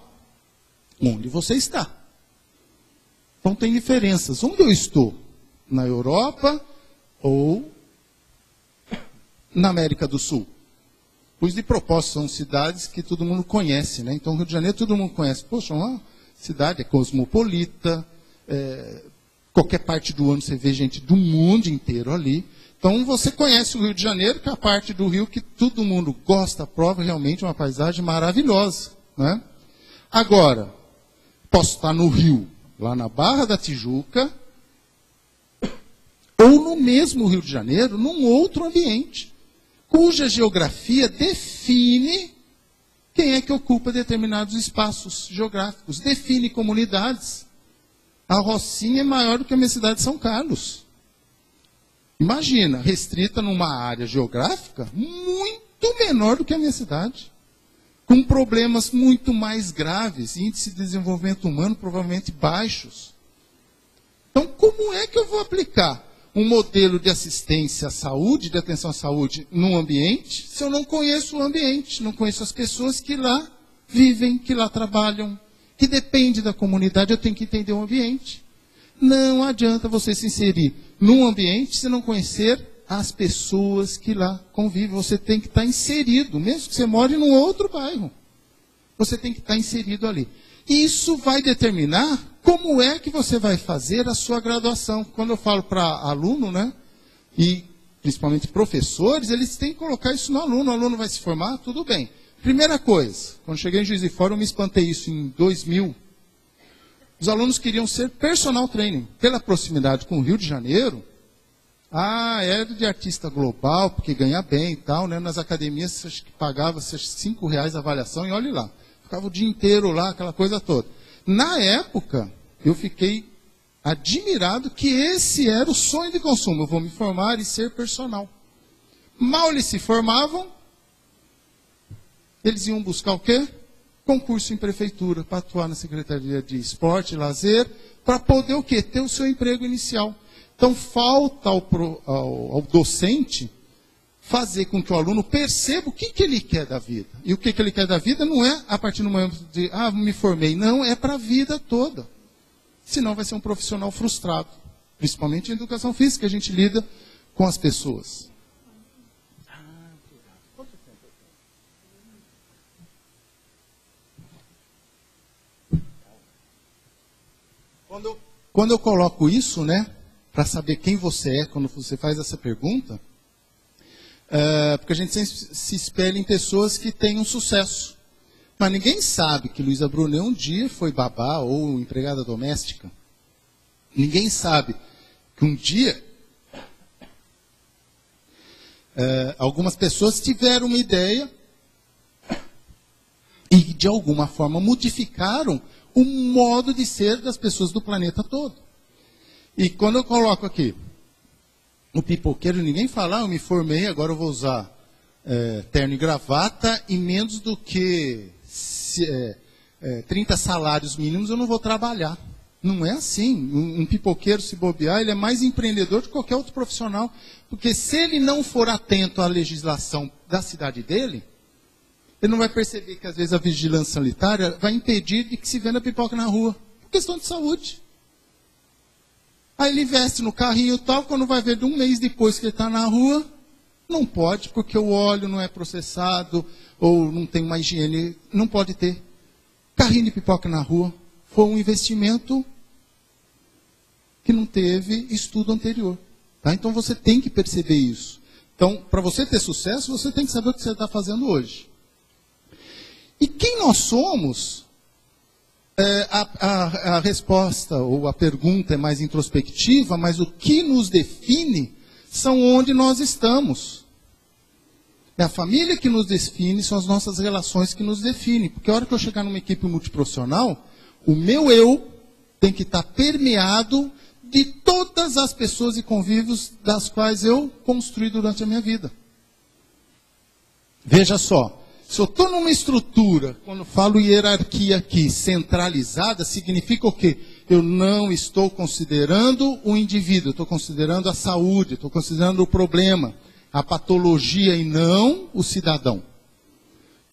Onde você está? Então tem diferenças. Onde eu estou? Na Europa ou na América do Sul? Pois de propósito, são cidades que todo mundo conhece, né? Então Rio de Janeiro todo mundo conhece. Poxa, uma cidade é cosmopolita, qualquer parte do ano você vê gente do mundo inteiro ali. Então você conhece o Rio de Janeiro, que é a parte do Rio que todo mundo gosta, aprova, realmente uma paisagem maravilhosa, né? Agora, posso estar no Rio, lá na Barra da Tijuca, ou no mesmo Rio de Janeiro, num outro ambiente, cuja geografia define quem é que ocupa determinados espaços geográficos, define comunidades. A Rocinha é maior do que a minha cidade de São Carlos. Imagina, restrita numa área geográfica muito menor do que a minha cidade, com problemas muito mais graves, índice de desenvolvimento humano provavelmente baixos. Então, como é que eu vou aplicar um modelo de assistência à saúde, de atenção à saúde, num ambiente, se eu não conheço o ambiente, não conheço as pessoas que lá vivem, que lá trabalham, que depende da comunidade, eu tenho que entender o ambiente. Não adianta você se inserir num ambiente se não conhecer as pessoas que lá convivem. Você tem que estar inserido, mesmo que você more num outro bairro. Você tem que estar inserido ali. Isso vai determinar como é que você vai fazer a sua graduação. Quando eu falo para aluno, né, e principalmente professores, eles têm que colocar isso no aluno. O aluno vai se formar, tudo bem. Primeira coisa, quando cheguei em Juiz de Fora, eu me espantei isso em 2000. Os alunos queriam ser personal training. Pela proximidade com o Rio de Janeiro, era de artista global, porque ganha bem e tal, né? Nas academias, acho que pagava R$5 a avaliação, e olhe lá. Ficava o dia inteiro lá, aquela coisa toda. Na época, eu fiquei admirado que esse era o sonho de consumo. Eu vou me formar e ser personal. Mal eles se formavam, eles iam buscar o quê? Concurso em prefeitura, para atuar na Secretaria de Esporte e Lazer, para poder o quê? Ter o seu emprego inicial. Então, falta ao docente fazer com que o aluno perceba o que ele quer da vida. E o que ele quer da vida não é a partir do momento de, me formei. Não, é para a vida toda. Senão vai ser um profissional frustrado. Principalmente em educação física, a gente lida com as pessoas. Quando eu coloco isso, né, para saber quem você é, quando você faz essa pergunta, porque a gente sempre se espelha em pessoas que têm um sucesso. Mas ninguém sabe que Luísa Brunet um dia foi babá ou empregada doméstica. Ninguém sabe que um dia algumas pessoas tiveram uma ideia e de alguma forma modificaram o modo de ser das pessoas do planeta todo. E quando eu coloco aqui o pipoqueiro, ninguém fala, eu me formei, agora eu vou usar terno e gravata e menos do que 30 salários mínimos eu não vou trabalhar. Não é assim. Um pipoqueiro, se bobear, ele é mais empreendedor do que qualquer outro profissional. Porque se ele não for atento à legislação da cidade dele, ele não vai perceber que, às vezes, a vigilância sanitária vai impedir de que se venda pipoca na rua. Por questão de saúde. Aí ele investe no carrinho e tal, quando vai ver de um mês depois que ele está na rua, não pode, porque o óleo não é processado, ou não tem uma higiene, não pode ter. Carrinho de pipoca na rua foi um investimento que não teve estudo anterior. Tá? Então você tem que perceber isso. Então, para você ter sucesso, você tem que saber o que você está fazendo hoje. E quem nós somos, a resposta ou a pergunta é mais introspectiva, mas o que nos define são onde nós estamos. É a família que nos define, são as nossas relações que nos definem. Porque a hora que eu chegar numa equipe multiprofissional, o meu eu tem que estar permeado de todas as pessoas e convívios das quais eu construí durante a minha vida. Veja só, se eu estou numa estrutura, quando falo hierarquia aqui, centralizada, significa o quê? Eu não estou considerando o indivíduo, eu estou considerando a saúde, estou considerando o problema, a patologia e não o cidadão.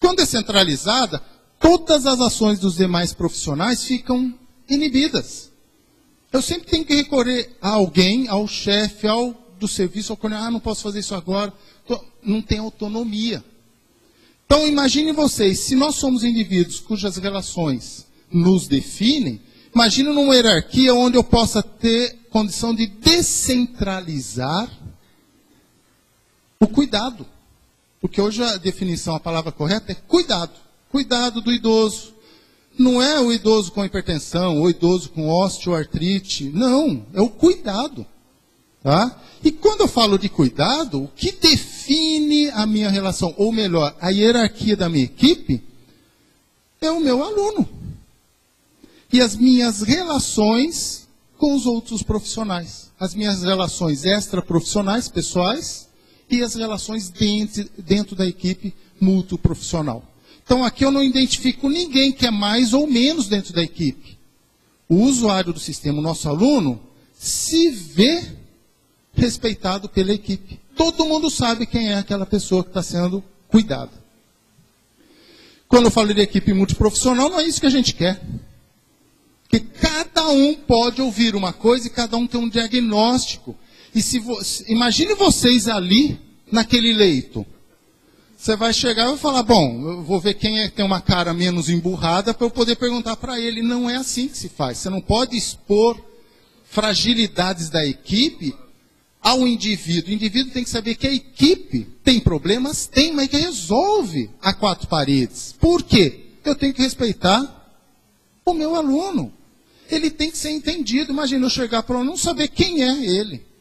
Quando é centralizada, todas as ações dos demais profissionais ficam inibidas. Eu sempre tenho que recorrer a alguém, ao chefe, ao do serviço, ao coordenador, não posso fazer isso agora, não tem autonomia. Então imagine vocês, se nós somos indivíduos cujas relações nos definem, imagine numa hierarquia onde eu possa ter condição de descentralizar o cuidado. Porque hoje a definição, a palavra correta é cuidado. Cuidado do idoso. Não é o idoso com hipertensão, ou o idoso com osteoartrite. Não, é o cuidado. Tá? E quando eu falo de cuidado, o que define a minha relação, ou melhor, a hierarquia da minha equipe, é o meu aluno. E as minhas relações com os outros profissionais. As minhas relações extraprofissionais, pessoais, e as relações dentro da equipe multiprofissional. Então aqui eu não identifico ninguém que é mais ou menos dentro da equipe. O usuário do sistema, o nosso aluno, se vê respeitado pela equipe. Todo mundo sabe quem é aquela pessoa que está sendo cuidada. Quando eu falo de equipe multiprofissional, não é isso que a gente quer. Porque cada um pode ouvir uma coisa e cada um tem um diagnóstico. E imagine vocês ali, naquele leito. Você vai chegar e vai falar, bom, eu vou ver quem é que tem uma cara menos emburrada para eu poder perguntar para ele. Não é assim que se faz. Você não pode expor fragilidades da equipe ao indivíduo. O indivíduo tem que saber que a equipe tem problemas, tem, mas que resolve a quatro paredes. Por quê? Eu tenho que respeitar o meu aluno. Ele tem que ser entendido. Imagina eu chegar para um não saber quem é ele.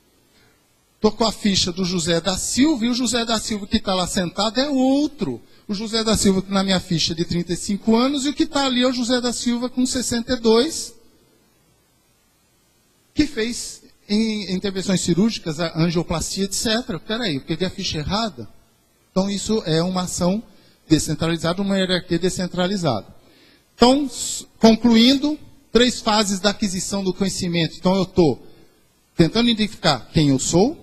Estou com a ficha do José da Silva, e o José da Silva que está lá sentado é outro. O José da Silva que na minha ficha de 35 anos, e o que está ali é o José da Silva com 62, que fez intervenções cirúrgicas, a angioplastia, etc. Peraí, eu peguei a ficha errada? Então isso é uma ação descentralizada, uma hierarquia descentralizada. Então, concluindo, 3 fases da aquisição do conhecimento. Então eu estou tentando identificar quem eu sou,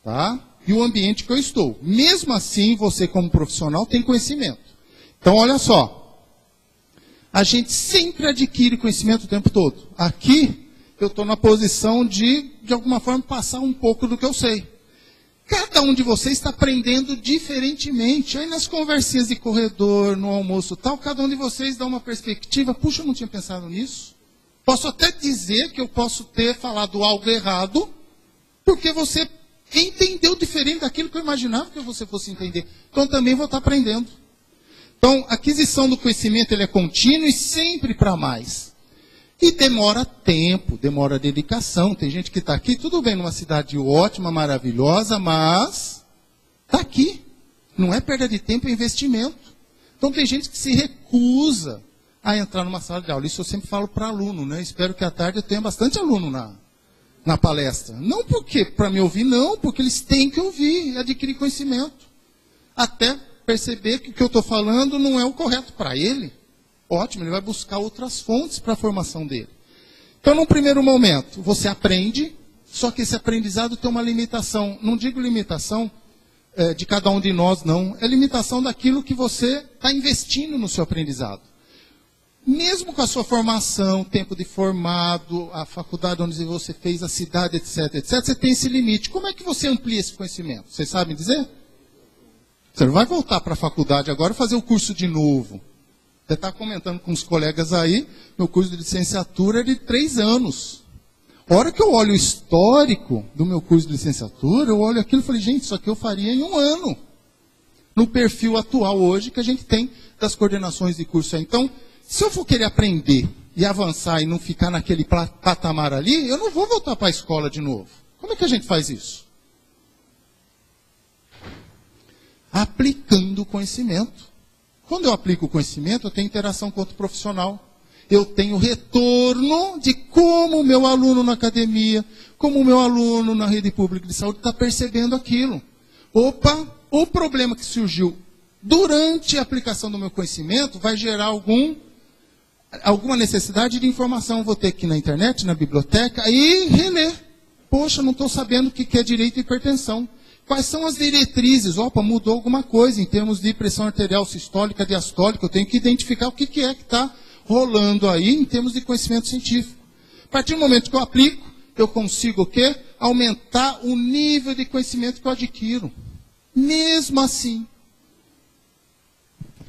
tá? E o ambiente que eu estou. Mesmo assim, você como profissional tem conhecimento. Então, olha só. A gente sempre adquire conhecimento o tempo todo. Aqui, eu estou na posição de alguma forma, passar um pouco do que eu sei. Cada um de vocês está aprendendo diferentemente. Aí nas conversinhas de corredor, no almoço e tal, cada um de vocês dá uma perspectiva. Puxa, eu não tinha pensado nisso. Posso até dizer que eu posso ter falado algo errado, porque você entendeu diferente daquilo que eu imaginava que você fosse entender. Então também vou estar aprendendo. Então, a aquisição do conhecimento ele é contínuo e sempre para mais. E demora tempo, demora dedicação. Tem gente que está aqui, tudo bem, numa cidade ótima, maravilhosa, mas está aqui. Não é perda de tempo, é investimento. Então tem gente que se recusa a entrar numa sala de aula. Isso eu sempre falo para aluno, né? Espero que à tarde eu tenha bastante aluno na palestra. Não porque para me ouvir, não, porque eles têm que ouvir e adquirir conhecimento. Até perceber que o que eu estou falando não é o correto para ele. Ótimo, ele vai buscar outras fontes para a formação dele. Então, num primeiro momento, você aprende, só que esse aprendizado tem uma limitação. Não digo limitação de cada um de nós, não. É limitação daquilo que você está investindo no seu aprendizado. Mesmo com a sua formação, tempo de formado, a faculdade onde você fez, a cidade, etc., etc., você tem esse limite. Como é que você amplia esse conhecimento? Vocês sabem dizer? Você não vai voltar para a faculdade agora e fazer o curso de novo. Você está comentando com os colegas aí, meu curso de licenciatura é de 3 anos. A hora que eu olho o histórico do meu curso de licenciatura, eu olho aquilo e falei, gente, isso aqui eu faria em 1 ano. No perfil atual hoje que a gente tem das coordenações de curso. Então, se eu for querer aprender e avançar e não ficar naquele patamar ali, eu não vou voltar para a escola de novo. Como é que a gente faz isso? Aplicando o conhecimento. Quando eu aplico o conhecimento, eu tenho interação com outro profissional. Eu tenho retorno de como o meu aluno na academia, como o meu aluno na rede pública de saúde está percebendo aquilo. Opa, o problema que surgiu durante a aplicação do meu conhecimento vai gerar alguma necessidade de informação. Vou ter que ir na internet, na biblioteca e reler. Poxa, não estou sabendo o que é direito e hipertensão. Quais são as diretrizes? Opa, mudou alguma coisa em termos de pressão arterial sistólica, diastólica. Eu tenho que identificar o que é que está rolando aí em termos de conhecimento científico. A partir do momento que eu aplico, eu consigo o quê? Aumentar o nível de conhecimento que eu adquiro. Mesmo assim,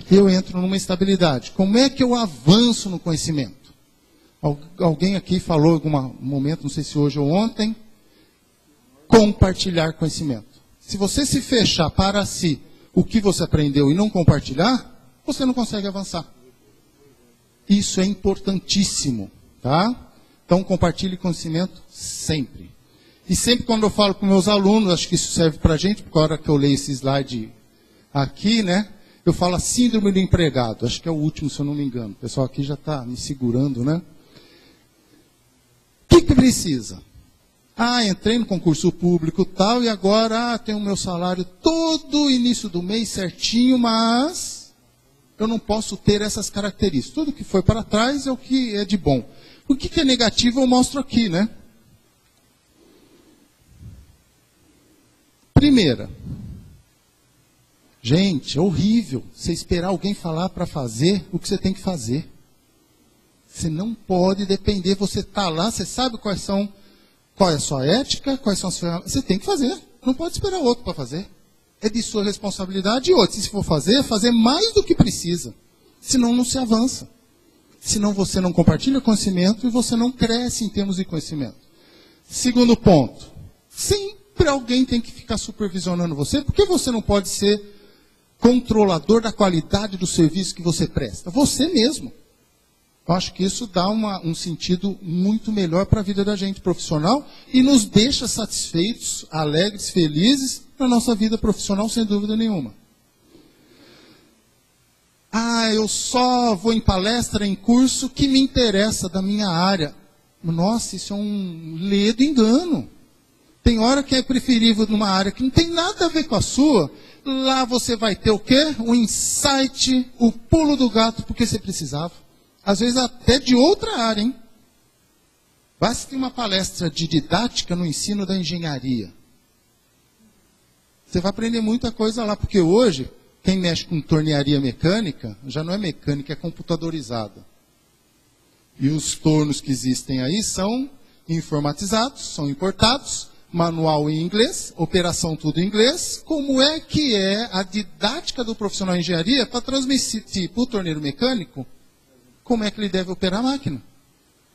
eu entro numa estabilidade. Como é que eu avanço no conhecimento? Alguém aqui falou em algum momento, não sei se hoje ou ontem, compartilhar conhecimento. Se você se fechar para si o que você aprendeu e não compartilhar, você não consegue avançar. Isso é importantíssimo, tá? Então, compartilhe conhecimento sempre. E sempre quando eu falo com meus alunos, acho que isso serve para a gente, porque a hora que eu leio esse slide aqui, né? Eu falo a síndrome do empregado. Acho que é o último, se eu não me engano. O pessoal aqui já está me segurando, né? O que precisa? Entrei no concurso público tal, e agora tenho o meu salário todo início do mês certinho, mas eu não posso ter essas características. Tudo que foi para trás é o que é de bom. O que é negativo eu mostro aqui, né? Primeira. Gente, é horrível você esperar alguém falar para fazer o que você tem que fazer. Você não pode depender, você está lá, você sabe qual é a sua ética, quais são as ferramentas. Você tem que fazer, não pode esperar outro para fazer. É de sua responsabilidade e outro. Se for fazer mais do que precisa. Senão não se avança. Senão você não compartilha conhecimento e você não cresce em termos de conhecimento. Segundo ponto. Sempre alguém tem que ficar supervisionando você. Por que você não pode ser controlador da qualidade do serviço que você presta? Você mesmo. Eu acho que isso dá um sentido muito melhor para a vida da gente profissional e nos deixa satisfeitos, alegres, felizes na nossa vida profissional, sem dúvida nenhuma. Eu só vou em palestra, em curso que me interessa da minha área. Nossa, isso é um ledo engano. Tem hora que é preferível numa área que não tem nada a ver com a sua. Lá você vai ter o quê? O insight, o pulo do gato, porque você precisava. Às vezes até de outra área, hein? Vai assistir uma palestra de didática no ensino da engenharia. Você vai aprender muita coisa lá, porque hoje, quem mexe com tornearia mecânica, já não é mecânica, é computadorizada. E os tornos que existem aí são informatizados, são importados, manual em inglês, operação tudo em inglês. Como é que é a didática do profissional de engenharia para transmitir para o torneiro mecânico como é que ele deve operar a máquina?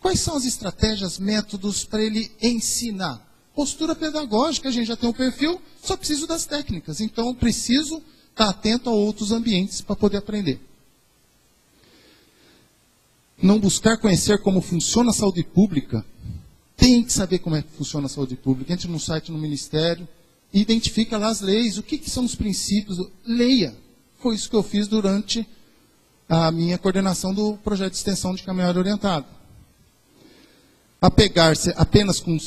Quais são as estratégias, métodos para ele ensinar? Postura pedagógica, a gente já tem um perfil, só preciso das técnicas. Então, preciso estar atento a outros ambientes para poder aprender. Não buscar conhecer como funciona a saúde pública. Tem que saber como é que funciona a saúde pública. Entre no site, no Ministério, e identifica lá as leis. O que são os princípios? Leia. Foi isso que eu fiz durante a minha coordenação do projeto de extensão de caminhada orientada. Apegar-se apenas com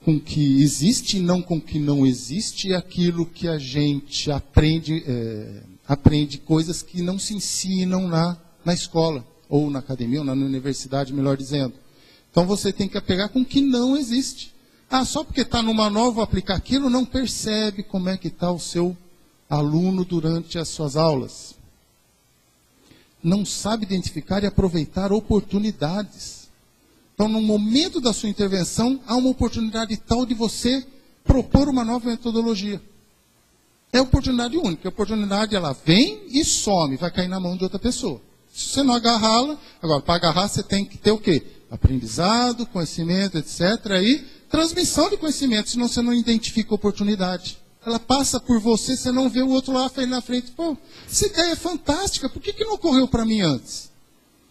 o que existe e não com o que não existe é aquilo que a gente aprende coisas que não se ensinam na escola, ou na academia, ou na universidade, melhor dizendo. Então você tem que apegar com o que não existe. Só porque está no manual, vou aplicar aquilo, não percebe como é que está o seu aluno durante as suas aulas. Não sabe identificar e aproveitar oportunidades. Então, no momento da sua intervenção, há uma oportunidade tal de você propor uma nova metodologia. É oportunidade única. A oportunidade, ela vem e some, vai cair na mão de outra pessoa. Se você não agarrá-la, agora, para agarrar, você tem que ter o quê? Aprendizado, conhecimento, etc. E transmissão de conhecimento, senão você não identifica a oportunidade. Ela passa por você, você não vê o outro lá na frente. Pô, essa ideia é fantástica, por que não ocorreu para mim antes?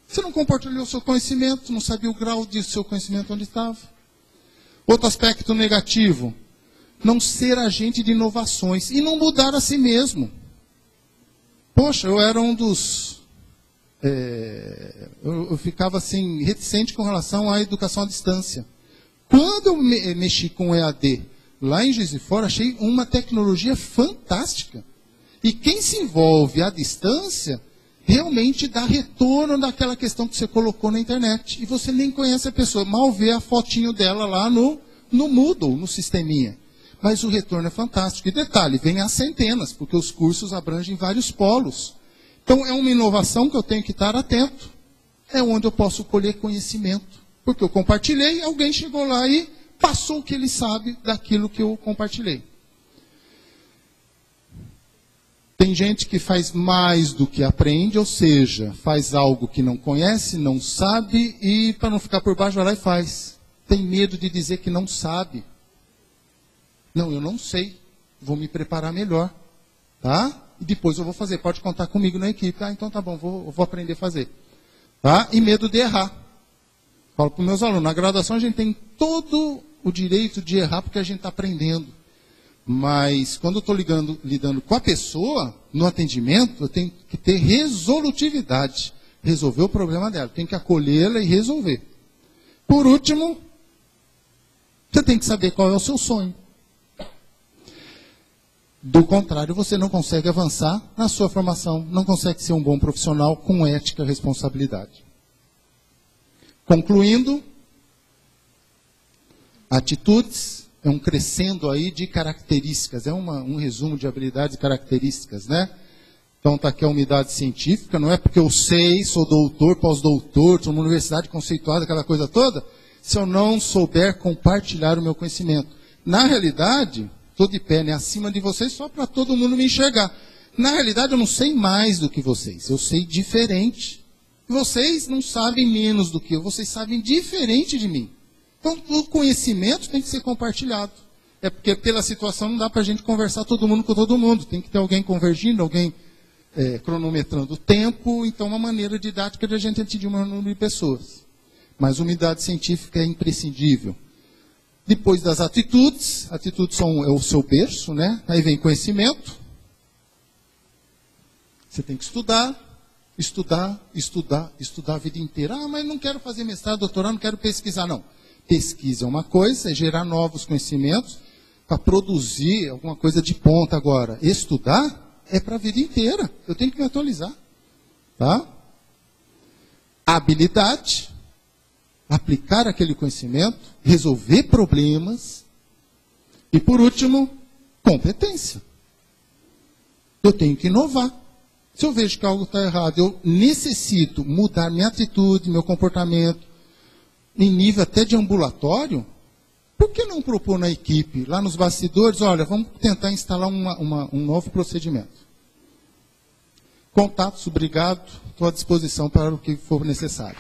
Você não compartilhou o seu conhecimento, não sabia o grau de seu conhecimento onde estava. Outro aspecto negativo, não ser agente de inovações e não mudar a si mesmo. Poxa, eu era um dos... eu ficava assim, reticente com relação à educação à distância. Quando eu mexi com o EAD lá em Juiz de Fora, achei uma tecnologia fantástica. E quem se envolve à distância realmente dá retorno daquela questão que você colocou na internet. E você nem conhece a pessoa, mal vê a fotinho dela lá no Moodle, no sisteminha. Mas o retorno é fantástico. E detalhe, vem a centenas, porque os cursos abrangem vários polos. Então é uma inovação que eu tenho que estar atento. É onde eu posso colher conhecimento. Porque eu compartilhei, alguém chegou lá e passou o que ele sabe daquilo que eu compartilhei. Tem gente que faz mais do que aprende, ou seja, faz algo que não conhece, não sabe, e para não ficar por baixo, vai lá e faz. Tem medo de dizer que não sabe. Não, eu não sei. Vou me preparar melhor. Tá? E depois eu vou fazer. Pode contar comigo na equipe. Então tá bom, vou aprender a fazer. Tá? E medo de errar. Falo para os meus alunos, na graduação a gente tem todo o direito de errar porque a gente está aprendendo. Mas quando eu estou lidando com a pessoa, no atendimento, eu tenho que ter resolutividade. Resolver o problema dela. Tenho que acolhê-la e resolver. Por último, você tem que saber qual é o seu sonho. Do contrário, você não consegue avançar na sua formação, não consegue ser um bom profissional com ética e responsabilidade. Concluindo, atitudes é um crescendo aí de características, é um resumo de habilidades e características, né? Então está aqui a unidade científica, não é porque eu sei, sou doutor, pós-doutor, sou uma universidade conceituada, aquela coisa toda, se eu não souber compartilhar o meu conhecimento. Na realidade, estou de pé, né, acima de vocês só para todo mundo me enxergar. Na realidade, eu não sei mais do que vocês, eu sei diferente. Vocês não sabem menos do que eu, vocês sabem diferente de mim. Então, o conhecimento tem que ser compartilhado. É porque pela situação não dá para a gente conversar todo mundo com todo mundo. Tem que ter alguém convergindo, alguém cronometrando o tempo. Então, uma maneira didática de a gente atingir um maior número de pessoas. Mas unidade científica é imprescindível. Depois das atitudes é o seu berço, né? Aí vem conhecimento. Você tem que estudar a vida inteira. Mas não quero fazer mestrado, doutorado, não quero pesquisar, não. Pesquisa é uma coisa, é gerar novos conhecimentos para produzir alguma coisa de ponta agora. Estudar é para a vida inteira. Eu tenho que me atualizar. Tá? Habilidade, aplicar aquele conhecimento, resolver problemas. E por último, competência. Eu tenho que inovar. Se eu vejo que algo está errado, eu necessito mudar minha atitude, meu comportamento, em nível até de ambulatório, por que não propor na equipe, lá nos bastidores, olha, vamos tentar instalar um novo procedimento. Contatos, obrigado, estou à disposição para o que for necessário.